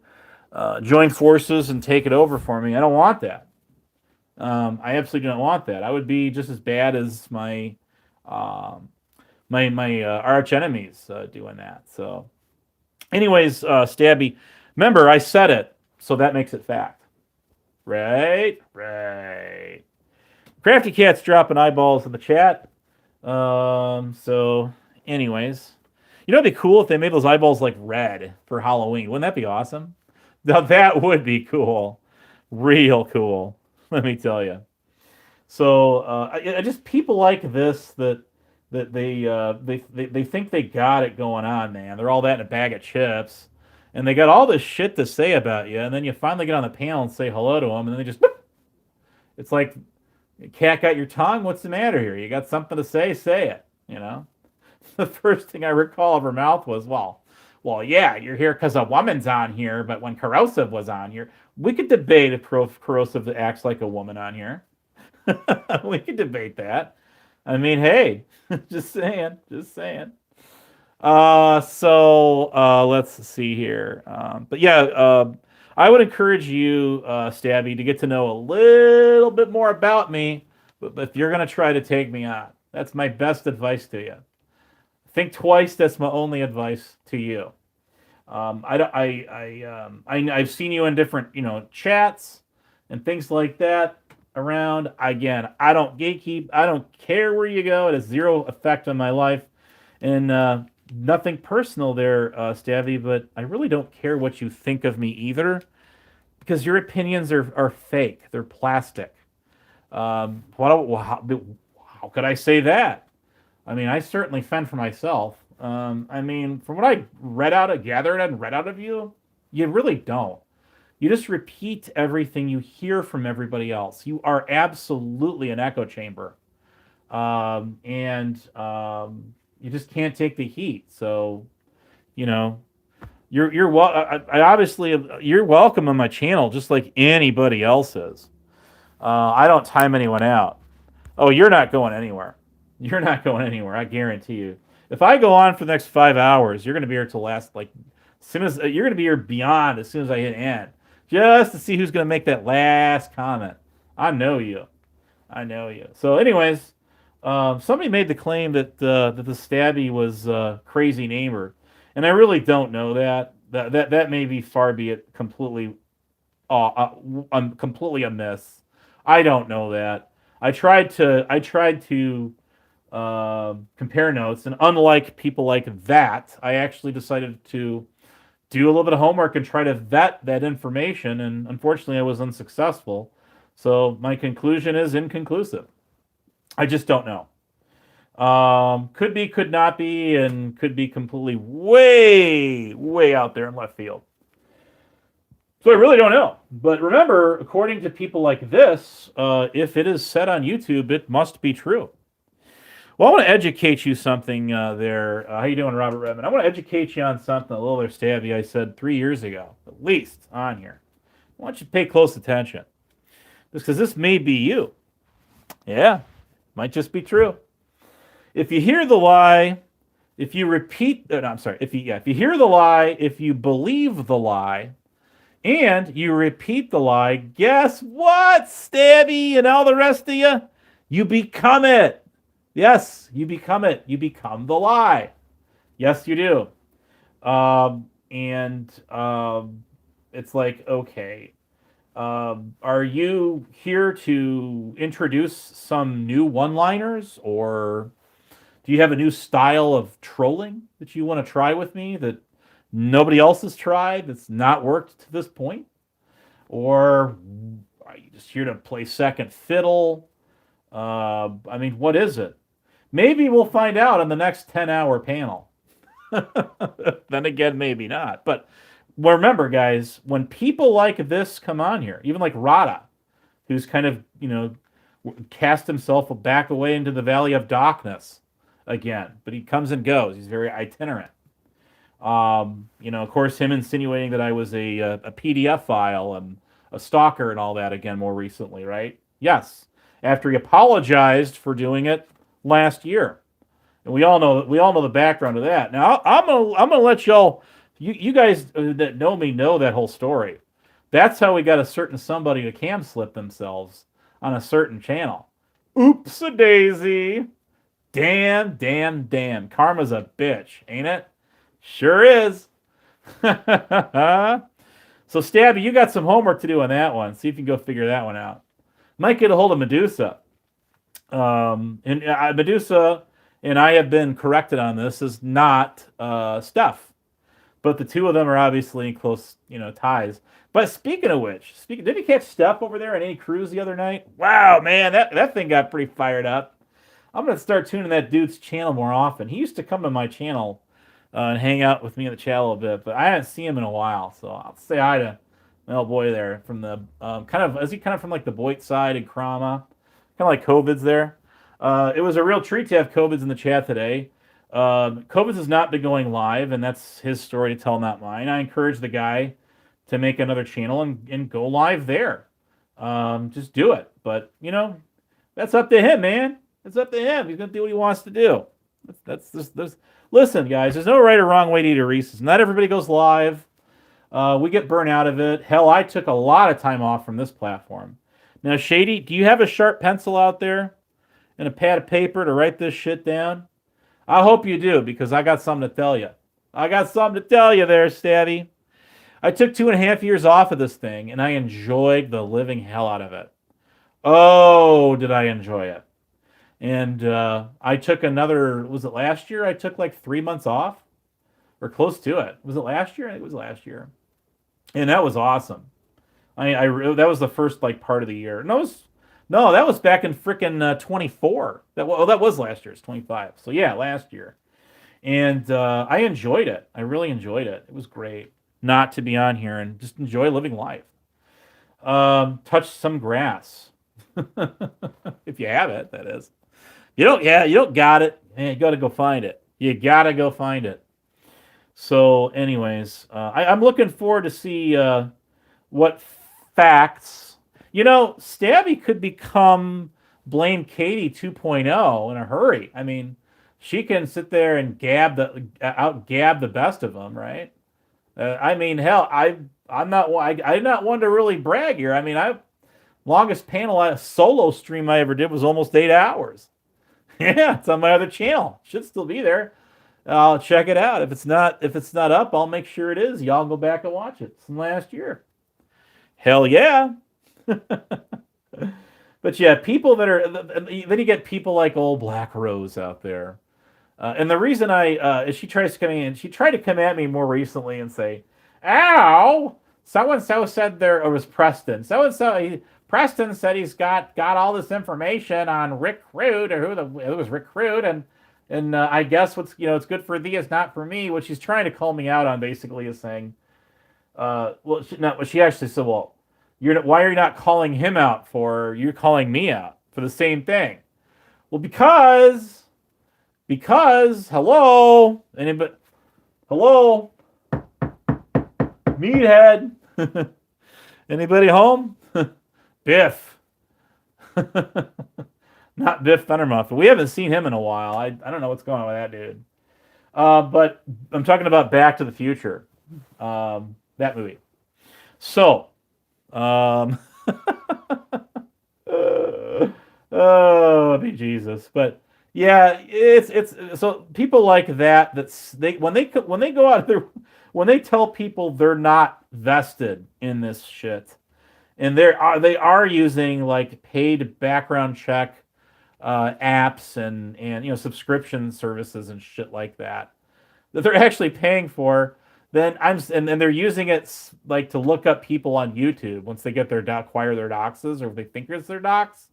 join forces and take it over for me, I don't want that. I absolutely don't want that. I would be just as bad as my arch enemies doing that. So, anyways, Stabby, remember I said it, so that makes it fact. Right, right. Crafty Cat's dropping eyeballs in the chat. So, anyways, it'd be cool if they made those eyeballs like red for Halloween. Wouldn't that be awesome? Now that would be cool, real cool. Let me tell you. So, I just people like this that they think they got it going on, man. They're all that in a bag of chips, and they got all this shit to say about you, and then you finally get on the panel and say hello to them, and then they just. It's like, cat got your tongue? What's the matter here? You got something to say? Say it. The first thing I recall of her mouth was, well, yeah, you're here because a woman's on here, but when Corrosive was on here, we could debate if Corrosive acts like a woman on here. We could debate that. I mean, hey, just saying, just saying. Let's see here. But yeah, I would encourage you, Stabby, to get to know a little bit more about me. But if you're gonna try to take me on, that's my best advice to you. Think twice. That's my only advice to you. I've seen you in different, chats and things like that around. Again, I don't gatekeep. I don't care where you go. It has zero effect on my life, and nothing personal there, Stabby. But I really don't care what you think of me either, because your opinions are fake. They're plastic. How could I say that? I mean, I certainly fend for myself. I mean, from what I gathered and read out of you, you really don't. You just repeat everything you hear from everybody else. You are absolutely an echo chamber, and you just can't take the heat. So, you know, you're well. I obviously you're welcome on my channel, just like anybody else is. I don't time anyone out. Oh, you're not going anywhere. You're not going anywhere. I guarantee you. If I go on for the next 5 hours, you're going to be here to last. Like, as soon as you're going to be here beyond, as soon as I hit end, just to see who's going to make that last comment. I know you. I know you. So, anyways, somebody made the claim that the Stabby was crazy neighbor, and I really don't know that. That may be far be it completely, completely amiss. I don't know that. I tried to compare notes, and unlike people like that, I actually decided to do a little bit of homework and try to vet that information. And unfortunately, I was unsuccessful. So my conclusion is inconclusive. I just don't know. Could be, could not be, and could be completely way, way out there in left field. So I really don't know. But remember, according to people like this, if it is said on YouTube, it must be true. Well, I want to educate you something there. How you doing, Robert Redmond? I want to educate you on something a little there, Stabby. I said 3 years ago, at least, on here. I want you to pay close attention. Just because this may be you. Yeah, might just be true. If you hear the lie, if you repeat, no, I'm sorry. If you hear the lie, if you believe the lie, and you repeat the lie, guess what, Stabby and all the rest of you? You become it. Yes, you become it. You become the lie. Yes, you do. It's like, okay, are you here to introduce some new one-liners, or do you have a new style of trolling that you want to try with me that nobody else has tried, that's not worked to this point? Or are you just here to play second fiddle? I mean, what is it? Maybe we'll find out on the next 10-hour panel. Then again, maybe not. But remember, guys, when people like this come on here, even like Rada, who's kind of, cast himself back away into the valley of darkness again, but he comes and goes. He's very itinerant. Of course, him insinuating that I was a PDF file and a stalker and all that again more recently, right? Yes, after he apologized for doing it last year, and we all know the background of that. Now, I'm gonna let y'all, you guys that know me know that whole story. That's how we got a certain somebody to cam slip themselves on a certain channel. Oops-a-daisy. Damn. Karma's a bitch, ain't it? Sure is. So, Stabby, you got some homework to do on that one. See if you can go figure that one out. Might get a hold of Medusa. Medusa and I have been corrected on this, is not Steph. But the two of them are obviously in close, ties. But speaking of which, did you catch Steph over there on any cruise the other night? Wow, man, that thing got pretty fired up. I'm going to start tuning that dude's channel more often. He used to come to my channel and hang out with me in the chat a little bit, but I haven't seen him in a while. So I'll say hi to my old boy there from the is he kind of from like the Boyd side in Krama? Kind of like COVID's there. It was a real treat to have COVID's in the chat today. COVID's has not been going live, and that's his story to tell, not mine. I encourage the guy to make another channel and go live there. Just do it. But, that's up to him, man. It's up to him. He's going to do what he wants to do. Listen, guys, there's no right or wrong way to eat a Reese's. Not everybody goes live. We get burnt out of it. Hell, I took a lot of time off from this platform. Now, Shady, do you have a sharp pencil out there and a pad of paper to write this shit down? I hope you do, because I got something to tell you. I got something to tell you there, Stabby. I took 2.5 years off of this thing, and I enjoyed the living hell out of it. Oh, did I enjoy it. And I took another, was it last year? I took like 3 months off, or close to it. Was it last year? I think it was last year. And that was awesome. That was the first part of the year. No, that was back in frickin' 24. That was last year. It's 25. So yeah, last year. And I enjoyed it. I really enjoyed it. It was great not to be on here and just enjoy living life. Touch some grass. If you have it, that is. You don't got it. Man, you got to go find it. You got to go find it. So anyways, I'm looking forward to see what facts. Stabby could become Blame Katie 2.0 in a hurry. I mean, she can sit there and gab the best of them, right? I mean, hell, I'm not one to really brag here. I mean, longest panel solo stream I ever did was almost 8 hours. Yeah, it's on my other channel. Should still be there. I'll check it out. If it's not up, I'll make sure it is. Y'all go back and watch it. It's from last year. Hell yeah. But yeah, people that are, then you get people like old Black Rose out there. And the reason she tried to come at me more recently and say, Ow! So and so said there. It was Preston. So and so. Preston said he's got all this information on Rick Rude, or it was Rick Rude, and I guess what's it's good for thee is not for me. What she's trying to call me out on basically is saying, well, she actually said, well, why are you not calling him out for? You're calling me out for the same thing. Well, because hello, anybody, hello, meathead, anybody home? Biff. Not Biff Thundermuff. We haven't seen him in a while. I don't know what's going on with that dude. But I'm talking about Back to the Future. That movie. So, oh, be Jesus. But yeah, it's so people like that. When they go out there, when they tell people they're not vested in this shit, and they are using like paid background check apps and subscription services and shit like that they're actually paying for. Then and they're using it like to look up people on YouTube once they get acquire their doxes, or if they think it's their docs.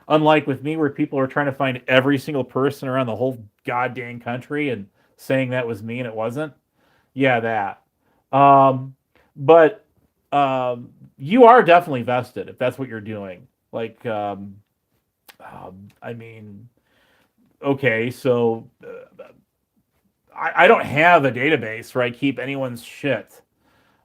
Unlike with me, where people are trying to find every single person around the whole goddamn country and saying that was me and it wasn't. Yeah, that. But you are definitely vested if that's what you're doing. Like, I mean, okay, so I don't have a database where I keep anyone's shit.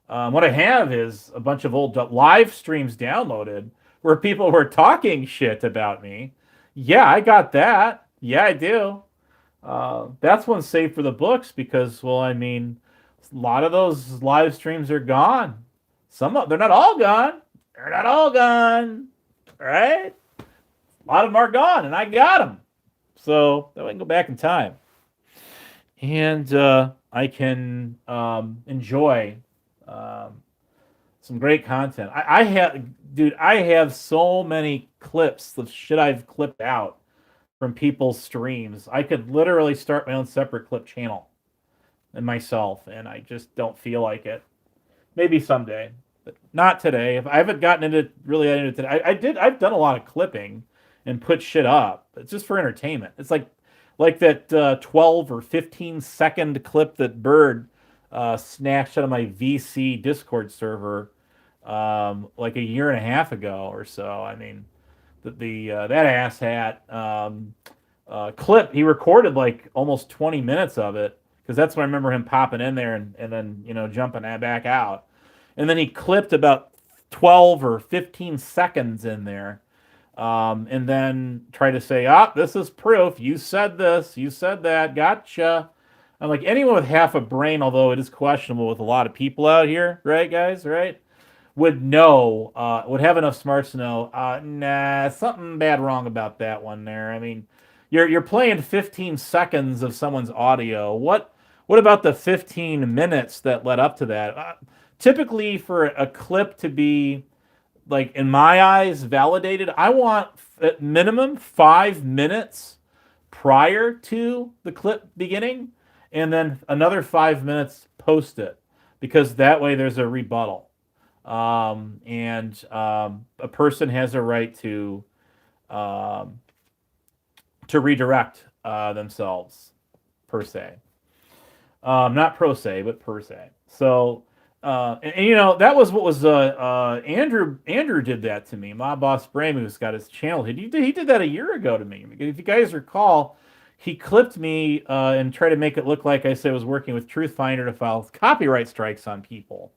What I have is a bunch of old live streams downloaded where people were talking shit about me. Yeah, I got that. Yeah, I do. That's one saved for the books because, well, I mean, a lot of those live streams are gone. They're not all gone. They're not all gone. Right? A lot of them are gone, and I got them. So that way I can go back in time. And I can enjoy some great content. I have so many clips of shit I've clipped out from people's streams. I could literally start my own separate clip channel and myself, and I just don't feel like it. Maybe someday, but not today. If I haven't gotten into it today, I've done a lot of clipping and put shit up. It's just for entertainment. It's like that 12 or 15 second clip that Bird snatched out of my VC Discord server like a year and a half ago or so. I mean, that asshat clip, he recorded like almost 20 minutes of it, because that's when I remember him popping in there and then jumping back out. And then he clipped about 12 or 15 seconds in there. And then try to say, this is proof. You said this. You said that. Gotcha. I'm like, anyone with half a brain, although it is questionable with a lot of people out here, right, guys? Right? Would have enough smarts to know, nah, something bad wrong about that one there. I mean, you're playing 15 seconds of someone's audio. What about the 15 minutes that led up to that? Typically, for a clip to be, like, in my eyes, validated, I want at minimum 5 minutes prior to the clip beginning, and then another 5 minutes post it, because that way there's a rebuttal. And a person has a right to redirect themselves, per se. Not pro se, but per se. So, and that was what was Andrew did that to me. My boss Bram, who's got his channel, he did that a year ago to me. If you guys recall, he clipped me and tried to make it look like I said I was working with Truthfinder to file copyright strikes on people.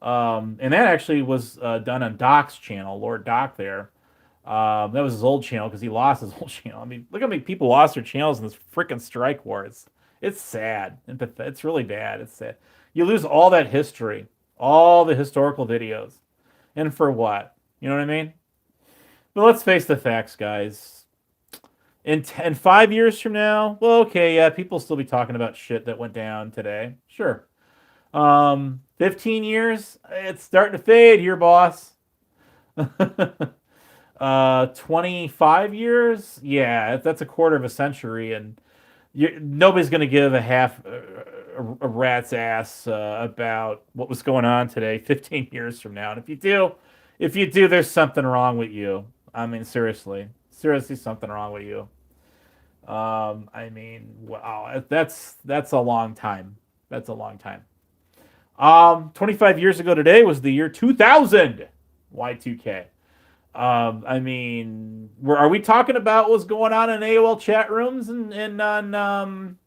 And that actually was done on Doc's channel, Lord Doc there. That was his old channel, because he lost his old channel. I mean, look how many people lost their channels in this freaking strike war. It's sad. It's really bad. It's sad. You lose all that history, all the historical videos. And for what? You know what I mean? But let's face the facts, guys. In 5 years from now, well, okay, yeah, people will still be talking about shit that went down today. Sure. 15 years, it's starting to fade here, boss. 25 years, yeah, that's a quarter of a century, and nobody's going to give a half a rat's ass about what was going on today, 15 years from now. And if you do, there's something wrong with you. I mean, seriously, something wrong with you. I mean, wow, that's a long time. That's a long time. 25 years ago today was the year 2000. Y2K. I mean, are we talking about what's going on in AOL chat rooms and on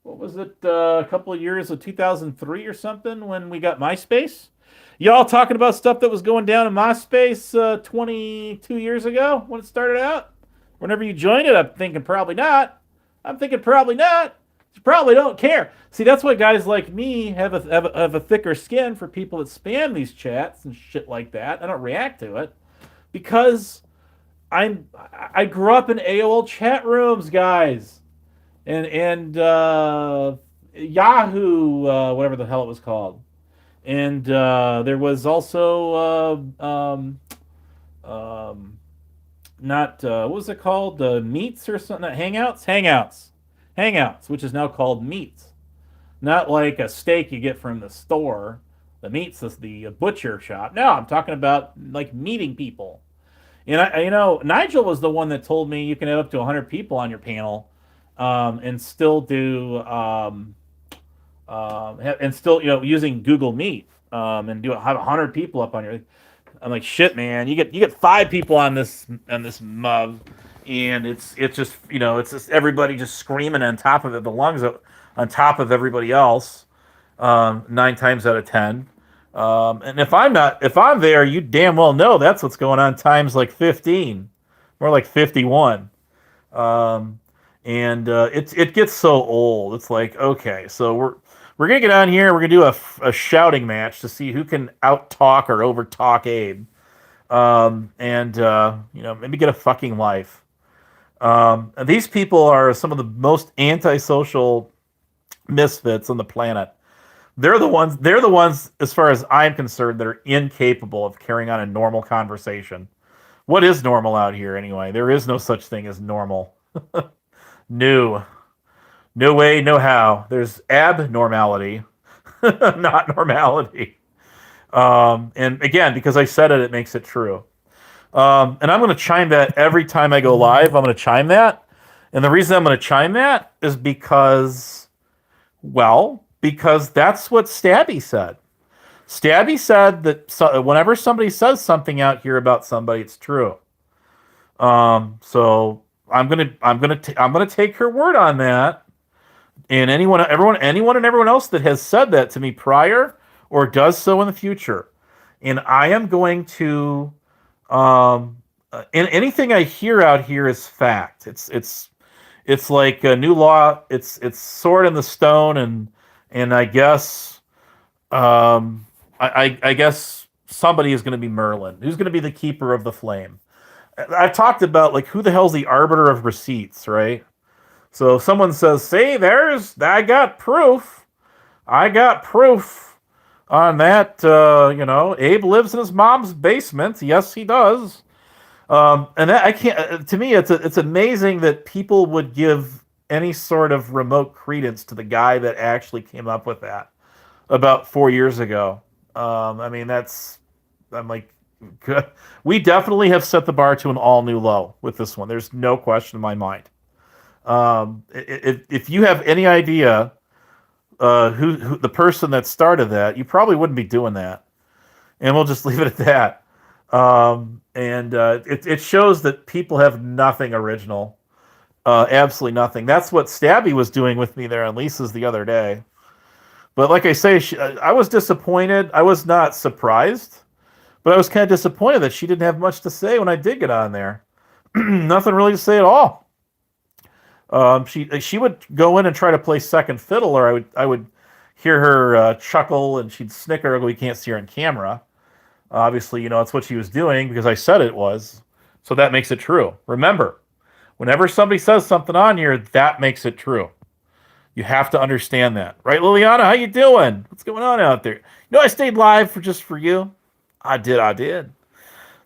what was it, a couple of years of 2003 or something when we got MySpace? Y'all talking about stuff that was going down in MySpace 22 years ago when it started out? Whenever you joined it, I'm thinking probably not. I'm thinking probably not. You probably don't care. See, that's why guys like me have a thicker skin for people that spam these chats and shit like that. I don't react to it because I grew up in AOL chat rooms, guys, and Yahoo, whatever the hell it was called, and there was also not what was it called? Meets or something? Hangouts, which is now called Meets. Not like a steak you get from the store. The Meets is the butcher shop. No, I'm talking about like meeting people. And Nigel was the one that told me you can have up to 100 people on your panel, and still do and still using Google Meet, and have 100 people up on your. I'm like, shit, man. You get 5 people on this mug, and it's just it's just everybody just screaming on top of it, the lungs on top of everybody else, 9 times out of 10. And if I'm there, you damn well know that's what's going on times like 15, more like 51. And it gets so old. It's like, okay, so we're gonna get on here. We're gonna do a shouting match to see who can out talk or over talk Abe, and maybe get a fucking life. These people are some of the most antisocial misfits on the planet. They're the ones, as far as I'm concerned, that are incapable of carrying on a normal conversation. What is normal out here anyway? There is no such thing as normal. No. No way, no how. There's abnormality, not normality. And again, because I said it, it makes it true. And I'm going to chime that every time I go live. I'm going to chime that. And the reason I'm going to chime that is because that's what Stabby said. Stabby said that whenever somebody says something out here about somebody, it's true. So I'm gonna take her word on that. And anyone and everyone else that has said that to me prior or does so in the future, and I am going to. And anything I hear out here is fact. It's like a new law. It's sword in the stone, and I guess I guess somebody is going to be Merlin. Who's going to be the keeper of the flame? I've talked about like who the hell's the arbiter of receipts, right? So if someone says, "See, I got proof. I got proof on that." Abe lives in his mom's basement. Yes, he does. And that I can't. To me, it's amazing that people would give any sort of remote credence to the guy that actually came up with that about 4 years ago. I mean, I'm like, we definitely have set the bar to an all new low with this one. There's no question in my mind. If you have any idea who the person that started that, you probably wouldn't be doing that. And we'll just leave it at that. It shows that people have nothing original. Absolutely nothing. That's what Stabby was doing with me there on Lisa's the other day. But like I say, I was disappointed. I was not surprised, but I was kind of disappointed that she didn't have much to say when I did get on there. Nothing really to say at all. She would go in and try to play second fiddle, or I would hear her chuckle, and she'd snicker. We can't see her on camera. Obviously, that's what she was doing because I said it was. So that makes it true. Remember, whenever somebody says something on here, that makes it true. You have to understand that. Right, Liliana? How you doing? What's going on out there? I stayed live for you. I did.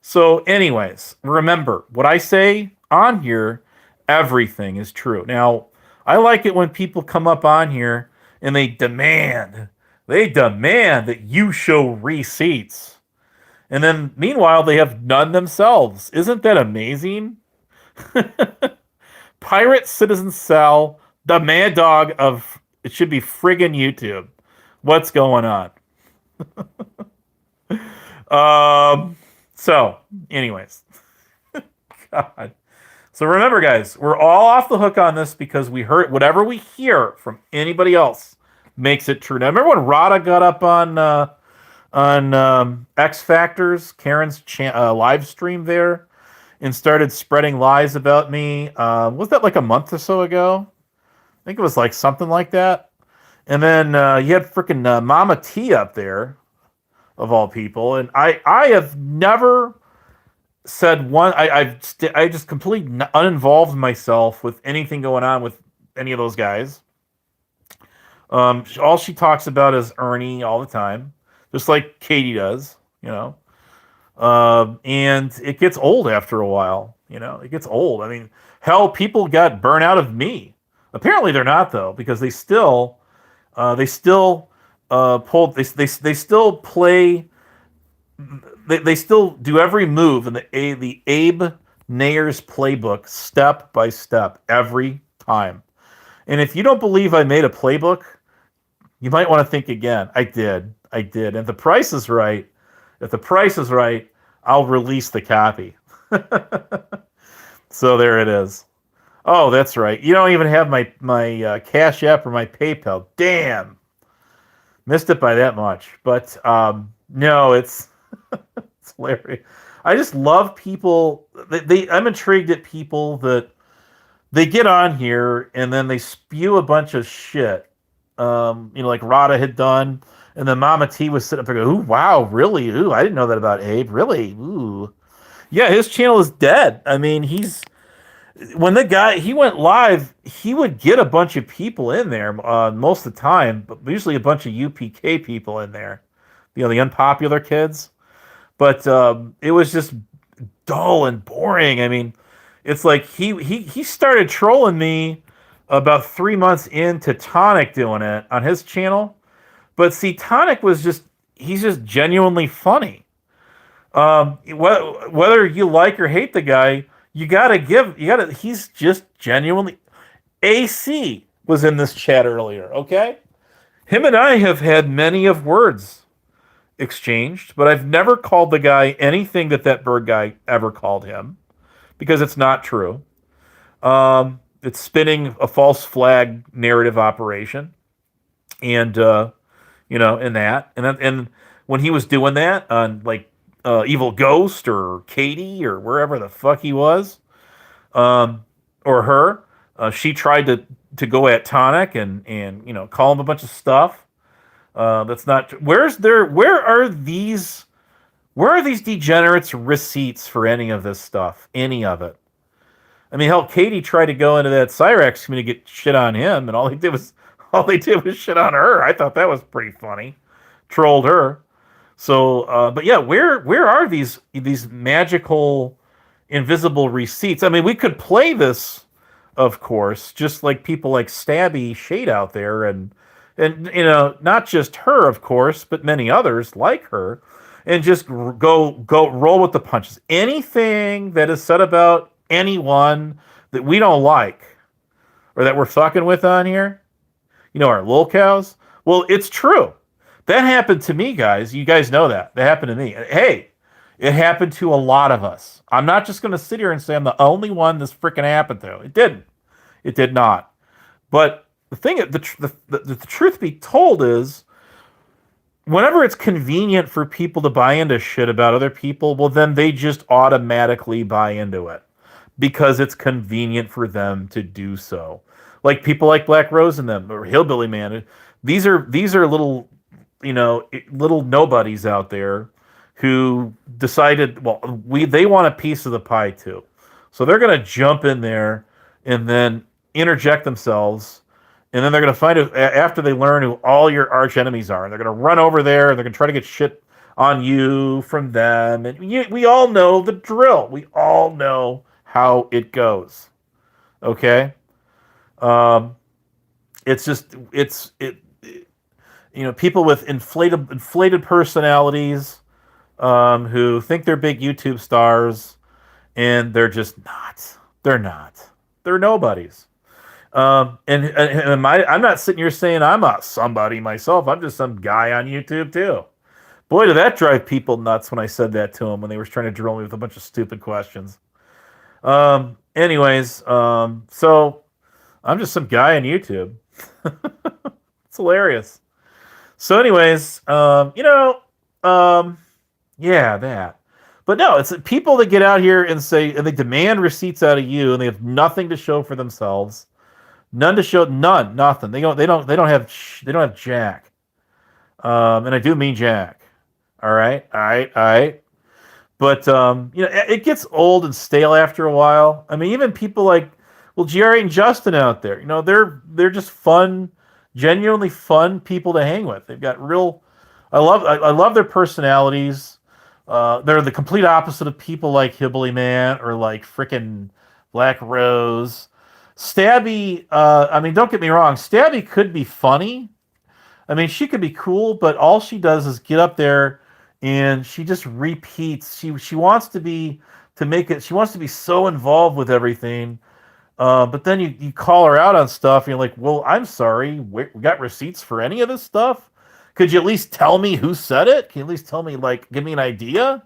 So anyways, remember, what I say on here, everything is true. Now, I like it when people come up on here and they demand that you show receipts. And then meanwhile they have none themselves. Isn't that amazing? Pirate Citizen Cell, the Mad Dog of it should be friggin' YouTube. What's going on? Um so anyways, God. So remember, guys, we're all off the hook on this because we heard whatever we hear from anybody else makes it true. Now, remember when Rada got up on X Factors, Karen's live stream there, and started spreading lies about me? Was that like a month or so ago? I think it was like something like that. And then you had freaking Mama T up there, of all people, and I have never said one. I just completely uninvolved myself with anything going on with any of those guys. All she talks about is Ernie all the time, just like Katie does, you know. And it gets old after a while, you know. It gets old. I mean, hell, people got burnt out of me. Apparently, they're not though, because they still play they still do every move in the Abe Nayers playbook step by step every time. And if you don't believe I made a playbook, you might want to think again. I did. And if the price is right, I'll release the copy. So there it is. Oh, that's right. You don't even have my Cash App or my PayPal. Damn, missed it by that much. But no, it's it's hilarious. I just love people. I'm intrigued at people that they get on here and then they spew a bunch of shit. Like Rada had done, and then Mama T was sitting up there going, "Ooh, wow, really? Ooh, I didn't know that about Abe. Really? Ooh, yeah, his channel is dead. I mean, when the guy he went live, he would get a bunch of people in there most of the time, but usually a bunch of UPK people in there, the unpopular kids. But it was just dull and boring. I mean, it's like he started trolling me about 3 months into Tonic doing it on his channel. But see, Tonic he's just genuinely funny. Whether you like or hate the guy, he's just genuinely. AC was in this chat earlier, okay? Him and I have had many of words exchanged, but I've never called the guy anything that bird guy ever called him because it's not true. It's spinning a false flag narrative operation, and in that, and when he was doing that on like Evil Ghost or Katie or wherever the fuck he was, or her, she tried to go at Tonic and call him a bunch of stuff. That's not. Where are these degenerates' receipts for any of this stuff? Any of it? I mean, hell, Katie tried to go into that Cyrax community to get shit on him, and all they did was shit on her. I thought that was pretty funny. Trolled her. So, but yeah, where are these magical, invisible receipts? I mean, we could play this, of course, just like people like StaBByShADE out there, and not just her, of course, but many others like her, and just go roll with the punches. Anything that is said about anyone that we don't like or that we're fucking with on here, our lol cows. Well, it's true. That happened to me, guys. You guys know that. That happened to me. Hey, it happened to a lot of us. I'm not just going to sit here and say I'm the only one this freaking happened to. It didn't. It did not. But the truth be told is, whenever it's convenient for people to buy into shit about other people, well, then they just automatically buy into it because it's convenient for them to do so. Like people like Black Rose and them, or Hillbilly Man. These are little, little nobodies out there who decided, well, they want a piece of the pie too. So they're going to jump in there and then interject themselves. And then they're going to find out after they learn who all your arch enemies are. And they're going to run over there and they're going to try to get shit on you from them. And we all know the drill. We all know how it goes. Okay? It's just, people with inflated personalities, who think they're big YouTube stars, and they're just not. They're not. They're nobodies. I'm not sitting here saying I'm a somebody myself. I'm just some guy on YouTube too. Boy, did that drive people nuts when I said that to them when they were trying to drill me with a bunch of stupid questions. So I'm just some guy on YouTube. It's hilarious. So, yeah, that. But no, it's people that get out here and say, and they demand receipts out of you, and they have nothing to show for themselves. None to show, none, nothing. They don't have jack. And I do mean jack. All right, all right, all right. But it gets old and stale after a while. I mean, even people like, well, Jerry and Justin out there, they're just fun, genuinely fun people to hang with. They've got real. I love their personalities. They're the complete opposite of people like Hillbilly Man or like frickin' Black Rose. Stabby, I mean, don't get me wrong, Stabby could be funny. I mean, she could be cool, but all she does is get up there and she just repeats. She wants to be she wants to be so involved with everything. But then you call her out on stuff and you're like, well, I'm sorry, we got receipts for any of this stuff? Could you at least tell me who said it? Can you at least tell me, like, give me an idea?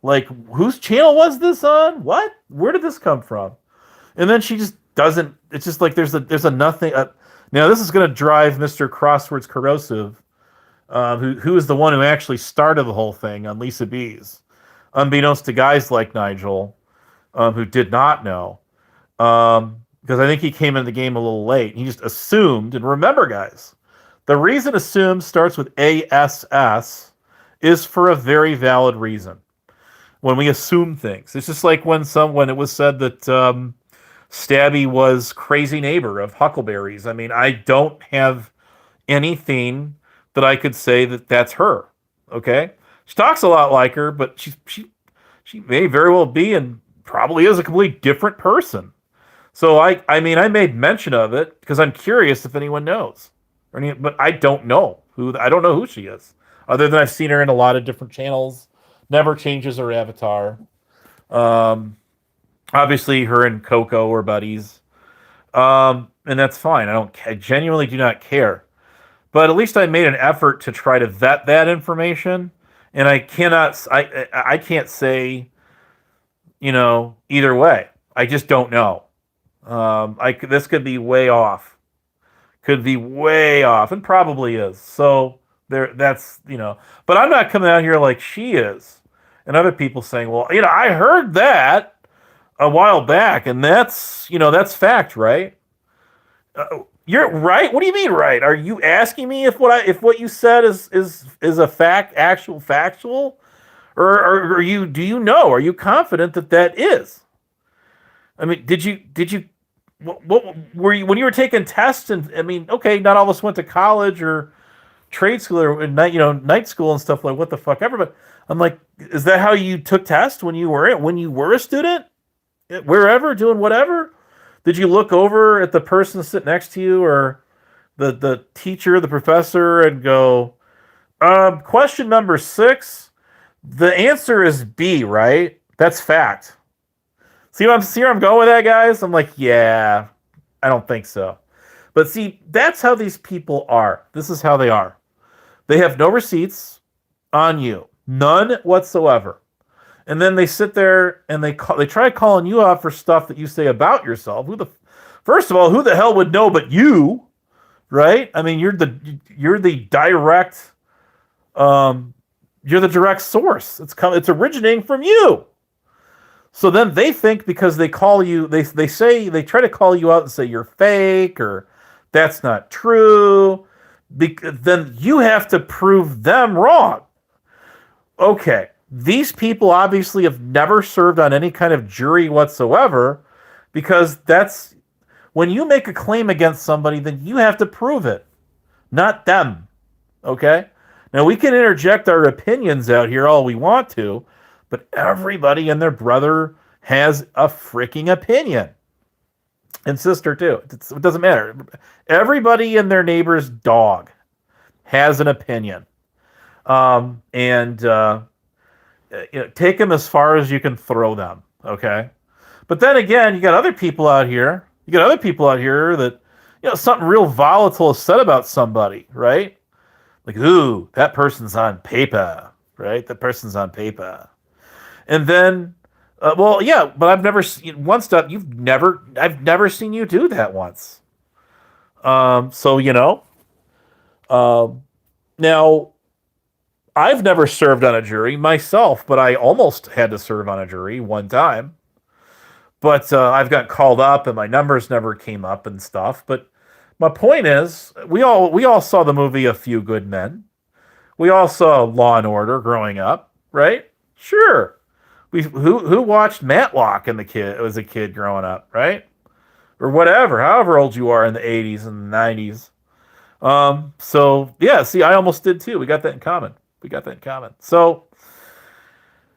Like, whose channel was this on? What? Where did this come from? And then she just doesn't. It's just like there's a nothing. Now this is going to drive Mr. Crosswords Corrosive, who is the one who actually started the whole thing on Lisa B's, unbeknownst to guys like Nigel, who did not know, because I think he came in the game a little late. He just assumed. And remember, guys, the reason assumed starts with ASS is for a very valid reason. When we assume things, it's just like when it was said that Stabby was crazy neighbor of Huckleberries. I mean, I don't have anything that I could say that that's her. Okay, she talks a lot like her, but she may very well be and probably is a completely different person. So I mean, I made mention of it because I'm curious if anyone knows, but I don't know who she is, other than I've seen her in a lot of different channels. Never changes her avatar. Obviously, her and Coco are buddies, and that's fine. I genuinely do not care. But at least I made an effort to try to vet that information, and I can't say, either way. I just don't know. This could be way off. Could be way off, and probably is. So that's. But I'm not coming out here like she is, and other people saying, well, I heard that a while back, and that's fact, right? You're right. What do you mean, right? Are you asking me if what you said is a fact, actual factual, or are you? Do you know? Are you confident that is? I mean, did you? What were you when you were taking tests? And I mean, okay, not all of us went to college or trade school or night school and stuff like what the fuck ever. But I'm like, is that how you took tests when you were a student, wherever doing whatever? Did you look over at the person sitting next to you or the teacher, the professor, and go, question number 6, the answer is B, right? That's fact. See where I'm going with that, guys? I'm like, yeah, I don't think so. But see, that's how these people are. This is how they are. They have no receipts on you. None whatsoever. And then they sit there and they try calling you out for stuff that you say about yourself. First of all, who the hell would know but you, right? I mean, you're the direct source. It's originating from you. So then they think because they call you, they try to call you out and say you're fake or that's not true. Then you have to prove them wrong. Okay. These people obviously have never served on any kind of jury whatsoever, because that's when you make a claim against somebody, then you have to prove it, not them. Okay? Now, we can interject our opinions out here all we want to, but everybody and their brother has a freaking opinion. And sister, too. It doesn't matter. Everybody and their neighbor's dog has an opinion. And take them as far as you can throw them. Okay. But then again, you got other people out here. You got other people out here that, something real volatile is said about somebody, right? Like, ooh, that person's on paper, right? That person's on paper. And then, well, yeah, but I've never seen one step. I've never seen you do that once. So, now I've never served on a jury myself, but I almost had to serve on a jury one time. But I've got called up and my numbers never came up and stuff. But my point is, we all saw the movie A Few Good Men. We all saw Law and Order growing up, right? Sure. Who watched Matlock as a kid growing up, right? Or whatever, however old you are in the 80s and the 90s. So yeah, see, I almost did too. We got that in common. So,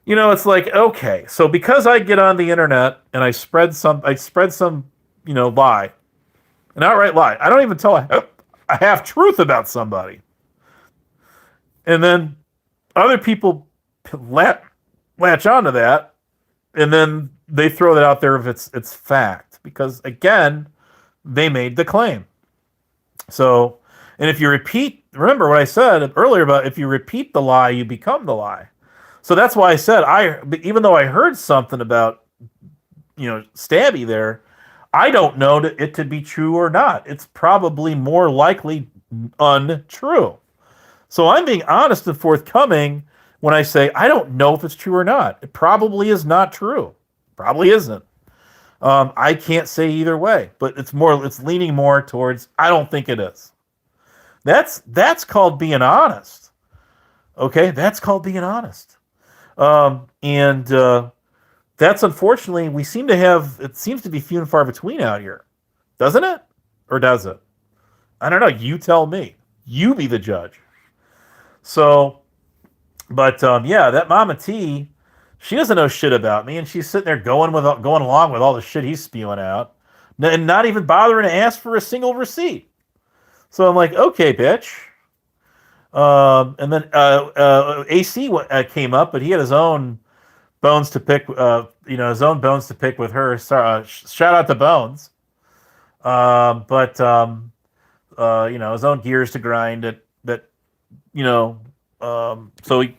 it's like, okay, so because I get on the internet and I spread some, lie, an outright lie. I don't even tell a half truth about somebody. And then other people latch onto that, and then they throw that out there if it's fact. Because again, they made the claim. So, and if you remember what I said earlier about if you repeat the lie, you become the lie. So that's why I said even though I heard something about, StaBBy there, I don't know it to be true or not. It's probably more likely untrue. So I'm being honest and forthcoming when I say I don't know if it's true or not. It probably is not true. Probably isn't. I can't say either way, but it's leaning more towards I don't think it is. That's called being honest. Okay, that's called being honest. And that's unfortunately it seems to be few and far between out here, doesn't it? Or does it? I don't know. You tell me. You be the judge. So, but yeah, that Mama T, she doesn't know shit about me, and she's sitting there going along with all the shit he's spewing out, and not even bothering to ask for a single receipt. So I'm like, okay, bitch. And then AC came up, but he had his own bones to pick. His own bones to pick with her. Shout out to Bones. But his own gears to grind. So he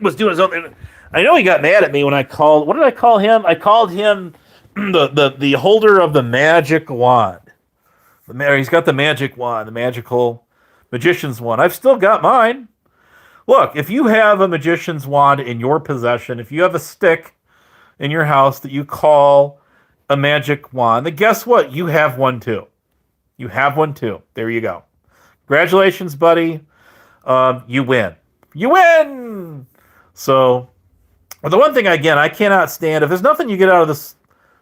was doing his own. I know he got mad at me when I called. What did I call him? I called him the holder of the magic wand. He's got the magic wand, the magical magician's wand. I've still got mine. Look, if you have a magician's wand in your possession, if you have a stick in your house that you call a magic wand, then guess what? You have one too. You have one too. There you go. Congratulations, buddy. You win. You win! So, the one thing, again, I cannot stand, if there's nothing you get out of this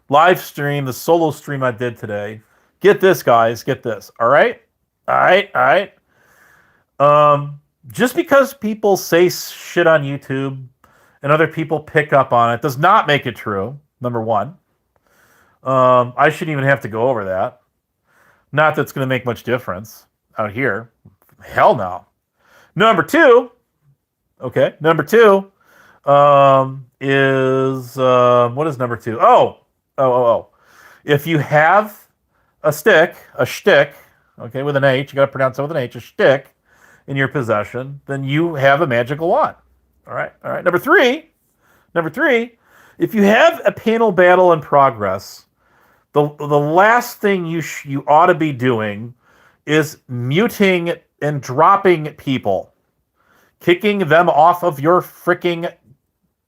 live stream, the solo stream I did today, get this, guys. Get this. All right? All right. Just because people say shit on YouTube and other people pick up on it does not make it true, number one. I shouldn't even have to go over that. Not that it's going to make much difference out here. Hell no. Number two is, what is number two? Oh. If you have a shtick, okay, with an H, you got to pronounce it with an H, a shtick in your possession, then you have a magical wand. All right. Number three, if you have a panel battle in progress, the last thing you ought to be doing is muting and dropping people, kicking them off of your freaking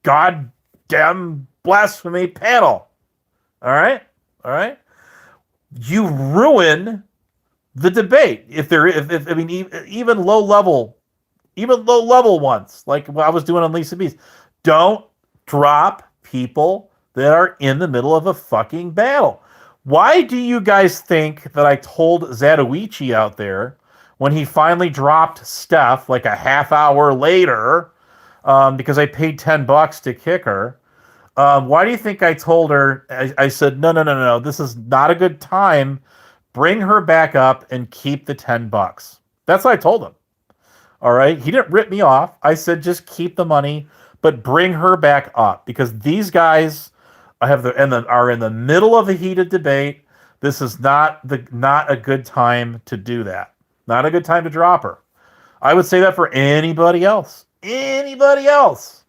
goddamn blasphemy panel. All right. You ruin the debate even low level ones, like what I was doing on Lisa B's. Don't drop people that are in the middle of a fucking battle. Why do you guys think that I told Zatoichi out there when he finally dropped Steph like a half hour later, because I paid $10 to kick her? Why do you think I told her? I said, no, this is not a good time. Bring her back up and keep the $10. That's what I told him. All right. He didn't rip me off. I said, just keep the money, but bring her back up because these guys are in the middle of a heated debate. This is not a good time to do that. Not a good time to drop her. I would say that for anybody else. Anybody else.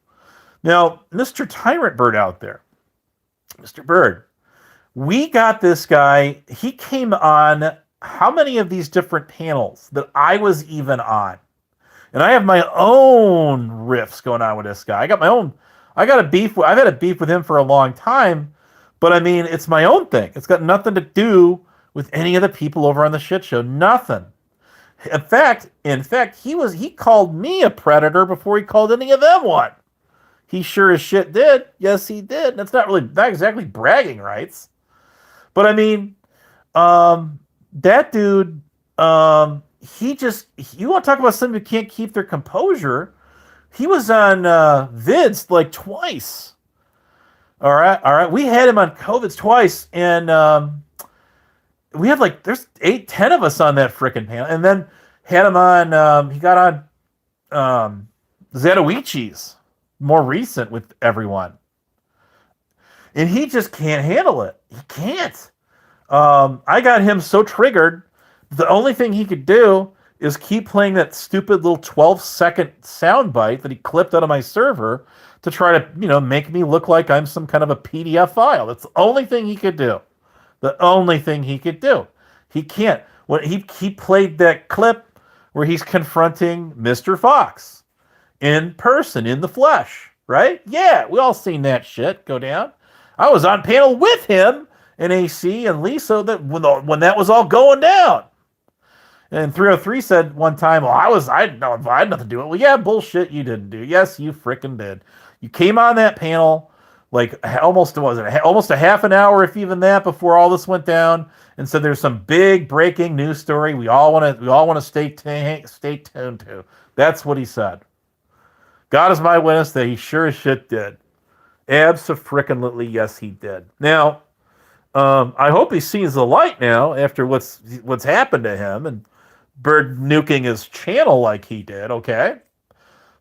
Now, Mr. Tyrant Bird out there, Mr. Bird, we got this guy. He came on how many of these different panels that I was even on? And I have my own riffs going on with this guy. I've had a beef with him for a long time, but I mean, it's my own thing. It's got nothing to do with any of the people over on the shit show. Nothing. In fact, he called me a predator before he called any of them one. He sure as shit did. Yes, he did. That's not exactly bragging rights. But I mean, that dude, you want to talk about somebody who can't keep their composure? He was on Vids like twice. All right. We had him on COVIDs twice, and we had there's 8-10 of us on that frickin' panel, and then had him on. He got on Zatoichi's more recent with everyone, and he just can't handle it. He can't. I got him so triggered. The only thing he could do is keep playing that stupid little 12-second soundbite that he clipped out of my server to try to, make me look like I'm some kind of a PDF file. That's the only thing he could do. The only thing he could do. He can't. When he played that clip where he's confronting Mr. Fox in person, in the flesh, right? Yeah, we all seen that shit go down. I was on panel with him and AC and Lisa when that was all going down. And 303 said one time, well, I had nothing to do with it. Well, yeah, bullshit, you didn't do. Yes, you frickin' did. You came on that panel almost a half an hour, if even that, before all this went down, and said there's some big breaking news story we all want to stay tuned to. That's what he said. God is my witness that he sure as shit did. Abso-frickin-lutely, yes, he did. Now, I hope he sees the light now after what's happened to him and Bird nuking his channel like he did, okay?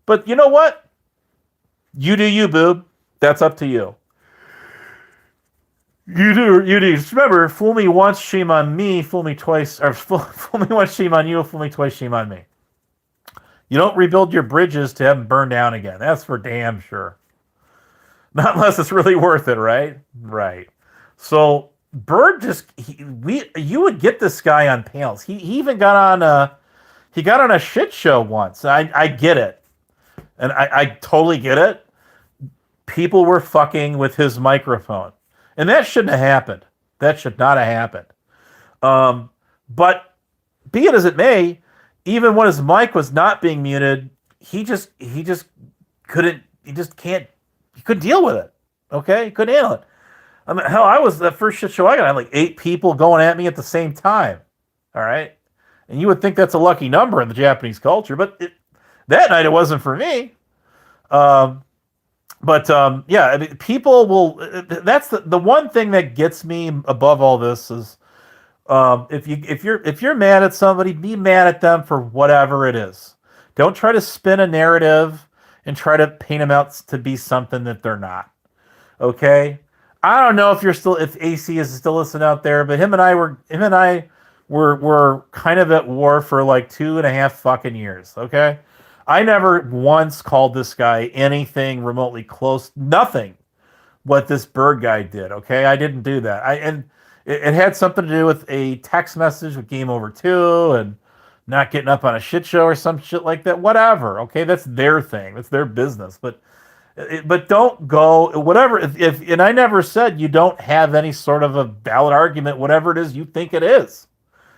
But you know what? You do you, boob. That's up to you. You do. Just remember, fool me once, shame on me. Fool me twice, or fool me once, shame on you. Fool me twice, shame on me. You don't rebuild your bridges to have them burn down again. That's for damn sure. Not unless it's really worth it, right? Right. So Bird you would get this guy on panels. He even got on a shit show once. I get it, and I totally get it. People were fucking with his microphone, and that shouldn't have happened. That should not have happened. But be it as it may, even when his mic was not being muted, he couldn't deal with it. Okay, he couldn't handle it. I mean, hell, I was the first shit show I got. I had 8 people going at me at the same time. All right, and you would think that's a lucky number in the Japanese culture, but that night it wasn't for me. Yeah, I mean, people will. That's the one thing that gets me above all this is if you're mad at somebody, be mad at them for whatever it is. Don't try to spin a narrative and try to paint them out to be something that they're not. Okay. I don't know if AC is still listening out there, but him and I were kind of at war for 2.5 fucking years. Okay. I never once called this guy anything remotely close, nothing what this Bird guy did. Okay. I didn't do that. And it had something to do with a text message with Game Over 2 and not getting up on a shit show or some shit like that. Whatever. Okay. That's their thing. That's their business. But don't go whatever. And I never said you don't have any sort of a valid argument, whatever it is you think it is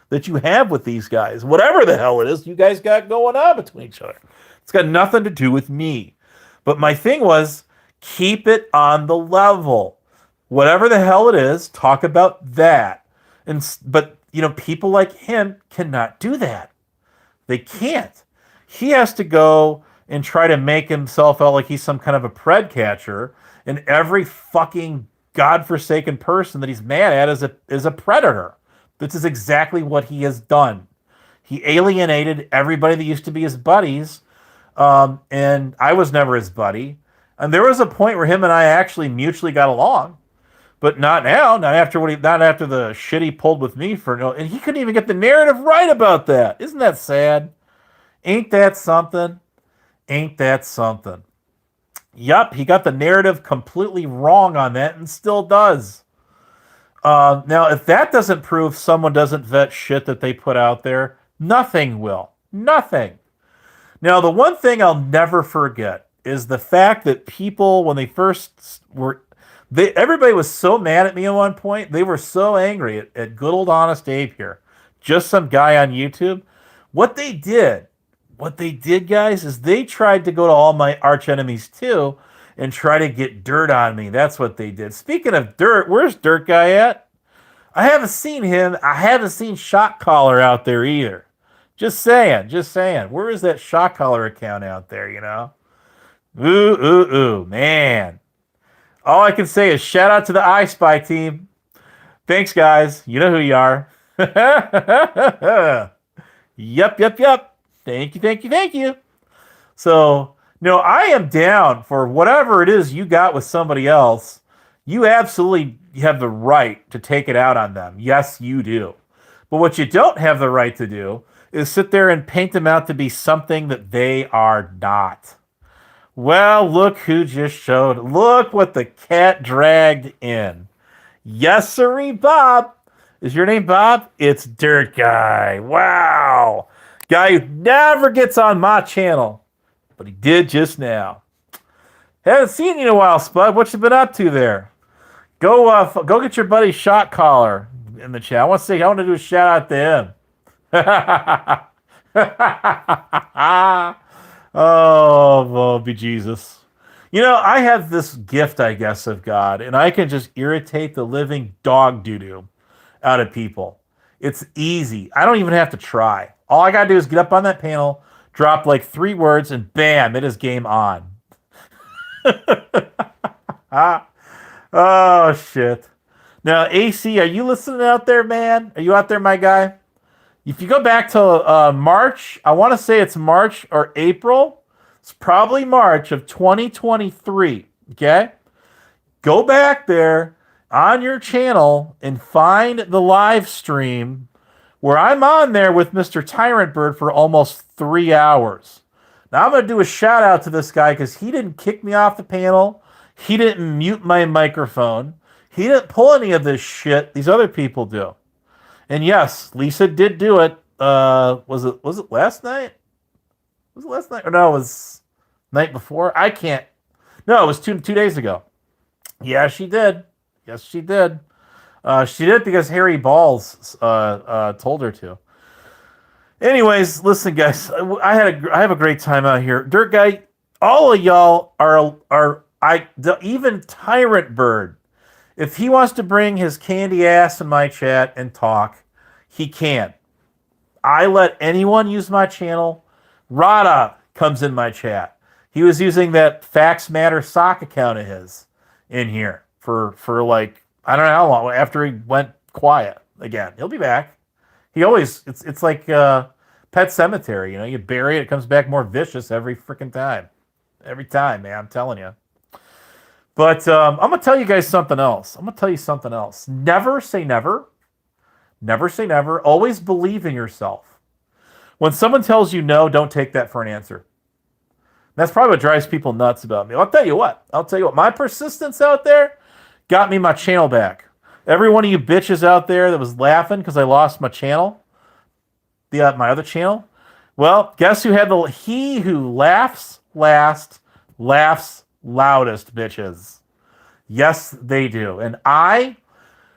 that you have with these guys, whatever the hell it is you guys got going on between each other. It's got nothing to do with me. But my thing was keep it on the level. Whatever the hell it is, talk about that. But people like him cannot do that. They can't. He has to go and try to make himself out like he's some kind of a pred catcher, and every fucking godforsaken person that he's mad at is a predator. This is exactly what he has done. He alienated everybody that used to be his buddies, and I was never his buddy. And there was a point where him and I actually mutually got along, but not now. Not after the shit he pulled with me for no. And he couldn't even get the narrative right about that. Isn't that sad? Ain't that something? Ain't that something? Yup, he got the narrative completely wrong on that and still does. Now, if that doesn't prove someone doesn't vet shit that they put out there, nothing will. Nothing. Now, the one thing I'll never forget is the fact that people, when they first were, everybody was so mad at me at one point. They were so angry at good old Honest Abe here, just some guy on YouTube. What they did, guys, is they tried to go to all my arch enemies too and try to get dirt on me. That's what they did. Speaking of dirt, where's Dirt Guy at? I haven't seen him. I haven't seen Shot Caller out there either. Just saying. Where is that Shot Caller account out there, you know? Ooh, man. All I can say is shout out to the I Spy team. Thanks, guys. You know who you are. Yep. Thank you. So, I am down for whatever it is you got with somebody else. You absolutely have the right to take it out on them. Yes, you do. But what you don't have the right to do is sit there and paint them out to be something that they are not. Well, look who just showed. Look what the cat dragged in. Yes, sirree, Bob. Is your name Bob? It's Dirt Guy. Wow. Guy who never gets on my channel. But he did just now. Haven't seen you in a while, Spud. What you been up to there? Go get your buddy Shot Caller in the chat. I want to do a shout out to him. Oh, be Jesus. I have this gift, I guess, of God, and I can just irritate the living dog doo-doo out of people. It's easy. I don't even have to try. All I got to do is get up on that panel, drop like 3 words, and bam, it is game on. Oh, shit. Now, AC, are you listening out there, man? Are you out there, my guy? If you go back to March, I want to say it's March or April. It's probably March of 2023, okay? Go back there on your channel and find the live stream where I'm on there with Mr. Tyrant Bird for almost 3 hours. Now, I'm going to do a shout out to this guy because he didn't kick me off the panel. He didn't mute my microphone. He didn't pull any of this shit these other people do. And yes, Lisa did do it. Was it last night? Was it last night? Or no, it was night before? I can't. No, it was two days ago. Yeah, she did. Yes, she did. She did because Harry Balls told her to. Anyways, listen, guys. I have a great time out here. Dirt Guy, all of y'all are even Tyrant Bird. If he wants to bring his candy ass in my chat and talk, he can. I let anyone use my channel. Rada comes in my chat. He was using that Facts Matter sock account of his in here for like, I don't know how long, after he went quiet again. He'll be back. He always, it's like Pet Cemetery, you bury it, it comes back more vicious every freaking time. Every time, man, I'm telling you. But I'm going to tell you guys something else. Never say never. Never say never. Always believe in yourself. When someone tells you no, don't take that for an answer. That's probably what drives people nuts about me. I'll tell you what. My persistence out there got me my channel back. Every one of you bitches out there that was laughing because I lost my channel, my other channel, well, guess who had he who laughs last laughs loudest, bitches. Yes, they do. And I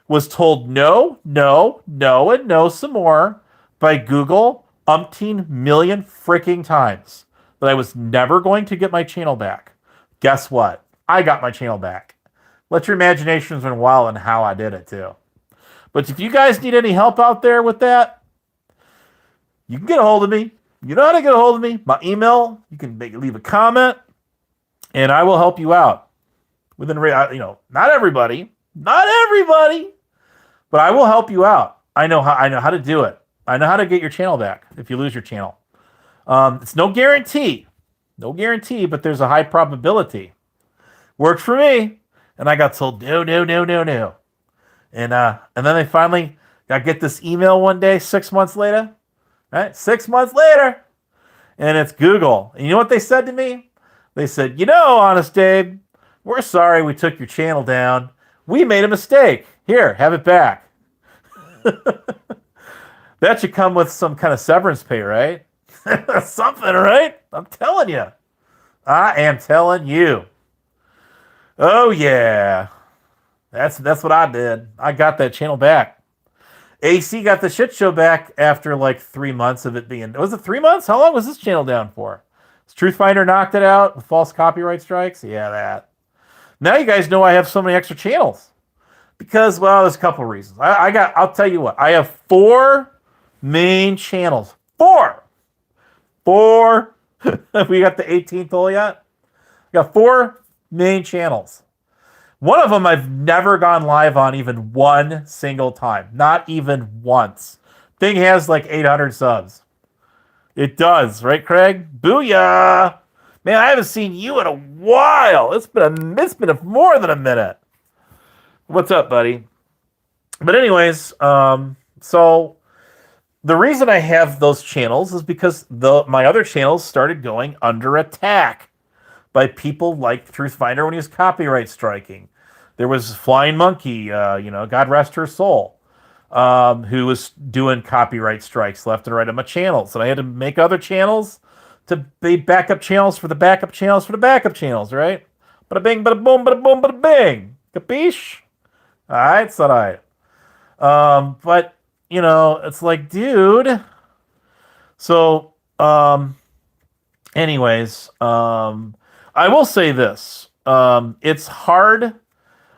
was told no, and no some more by Google umpteen million freaking times that I was never going to get my channel back. Guess what? I got my channel back. Let your imaginations run wild on how I did it too. But if you guys need any help out there with that, you can get a hold of me. You know how to get a hold of me. My email, you can leave a comment, and I will help you out. Not everybody, but I will help you out. I know how to do it. I know how to get your channel back if you lose your channel. It's no guarantee. No guarantee, but there's a high probability. Worked for me. And I got told, no, no, no, no, no. And then they finally got get this email one day, 6 months later. Right? 6 months later. And it's Google. And you know what they said to me? They said, Honest Abe, we're sorry we took your channel down. We made a mistake. Here, have it back. That should come with some kind of severance pay, right? Something, right? I'm telling you. I am telling you. Oh, yeah. That's what I did. I got that channel back. AC got the shit show back after like 3 months of it being... Was it 3 months? How long was this channel down for? Truthfinder knocked it out with false copyright strikes? Yeah, that. Now you guys know I have so many extra channels. Because, well, there's a couple reasons. I'll tell you what. I have 4 main channels. 4! 4. We got the 18th hole yet? We got 4 main channels. One of them I've never gone live on even one single time. Not even once. Thing has like 800 subs. It does, right, Craig? Booyah! Man, I haven't seen you in a while. It's been more than a minute. What's up, buddy? But anyways, so the reason I have those channels is because my other channels started going under attack by people like Truthfinder when he was copyright striking. There was Flying Monkey, God rest her soul, who was doing copyright strikes left and right on my channels. And I had to make other channels to be backup channels for the backup channels for the backup channels, right? Bada bing, bada boom, bada boom, bada bing. Capiche? All right, it's all right. But, it's like, dude. So, anyways, I will say this. It's hard.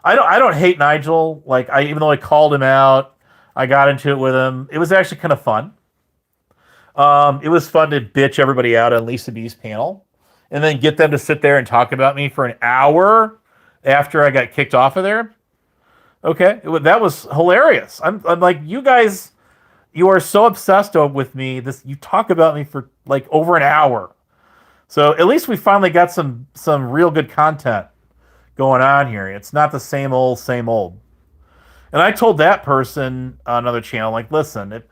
I don't hate Nigel. Like, even though I called him out, I got into it with him. It was actually kind of fun. It was fun to bitch everybody out on Lisa B's panel, and then get them to sit there and talk about me for an hour after I got kicked off of there. Okay, that was hilarious. I'm like, you guys, you are so obsessed with me. You talk about me for like over an hour. So at least we finally got some real good content going on here. It's not the same old, same old. And I told that person on another channel, like, listen,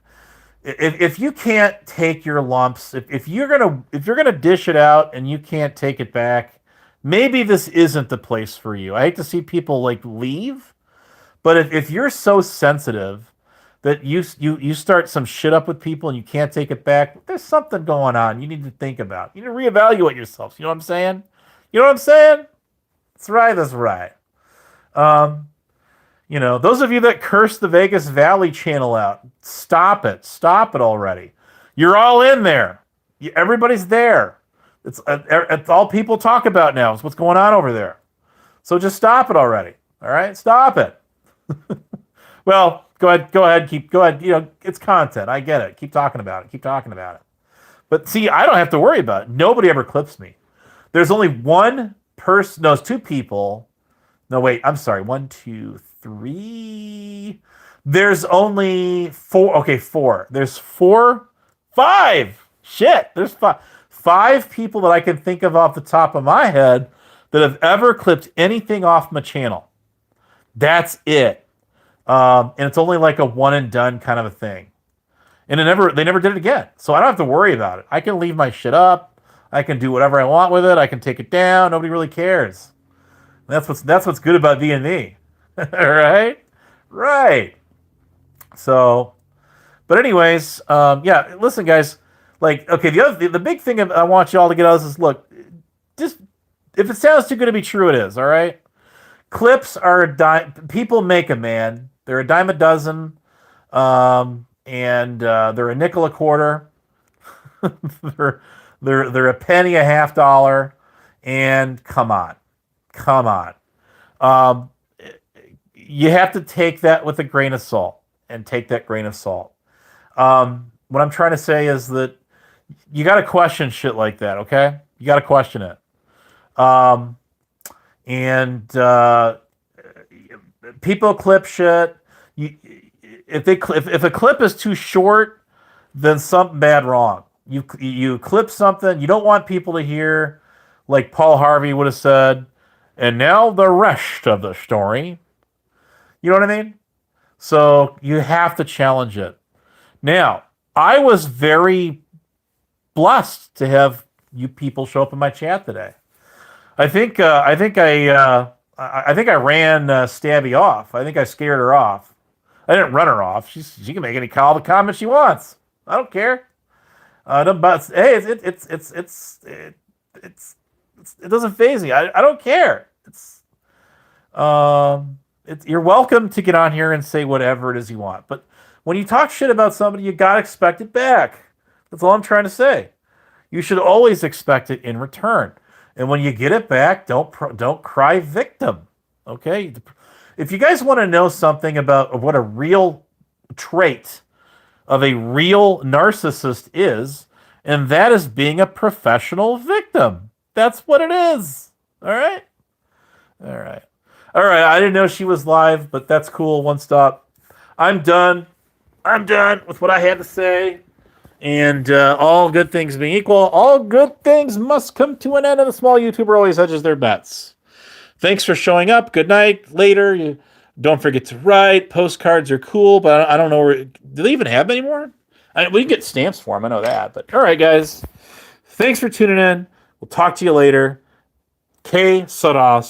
if you can't take your lumps, if you're gonna dish it out and you can't take it back, maybe this isn't the place for you. I hate to see people like leave, but if you're so sensitive that you start some shit up with people and you can't take it back, there's something going on you need to think about. You need to reevaluate yourself. You know what I'm saying? You know what I'm saying? That's right. That's right. Those of you that curse the Vegas Valley channel out, stop it. Stop it already. You're all in there. Everybody's there. It's all people talk about now is what's going on over there. So just stop it already. All right? Stop it. Well, go ahead. It's content. I get it. Keep talking about it. But see, I don't have to worry about it. Nobody ever clips me. There's only one person. No, it's 2 people. No, wait. I'm sorry. 1, 2, 3. There's only 4. Okay, 4. There's 4. 5. Shit. There's 5. 5 people that I can think of off the top of my head that have ever clipped anything off my channel. That's it. And it's only like a one and done kind of a thing. And they never did it again. So I don't have to worry about it. I can leave my shit up. I can do whatever I want with it. I can take it down. Nobody really cares. That's what's good about V&V. Right? Right. So, but anyways, yeah, listen guys, like, okay, the big thing I want y'all to get out of this is, look, just, if it sounds too good to be true, it is, all right? Clips are a dime. People make them, man. They're a dime a dozen, and they're a nickel a quarter. they're a penny a half dollar, and come on. You have to take that with a grain of salt, and take that grain of salt. What I'm trying to say is that you got to question shit like that, okay? You got to question it. And people clip shit. If a clip is too short, then something bad wrong. You clip something you don't want people to hear, like Paul Harvey would have said, and now the rest of the story. You know what I mean? So you have to challenge it. Now, I was very blessed to have you people show up in my chat today. I think I ran Stabby off. I think I scared her off. I didn't run her off. She can make any comment she wants. I don't care. But hey, it doesn't faze me. I don't care. You're welcome to get on here and say whatever it is you want. But when you talk shit about somebody, you gotta expect it back. That's all I'm trying to say. You should always expect it in return. And when you get it back, don't cry victim. Okay? If you guys want to know something about what a real trait of a real narcissist is, and that is being a professional victim. That's what it is. All right? All right. All right. I didn't know she was live, but that's cool. One stop. I'm done. I'm done with what I had to say. And all good things being equal, all good things must come to an end, and the small YouTuber always hedges their bets. Thanks for showing up. Good night. Later. Don't forget to write. Postcards are cool, but I don't know. Do they even have them anymore? We can get stamps for them. I know that. But all right, guys. Thanks for tuning in. We'll talk to you later. Que sera.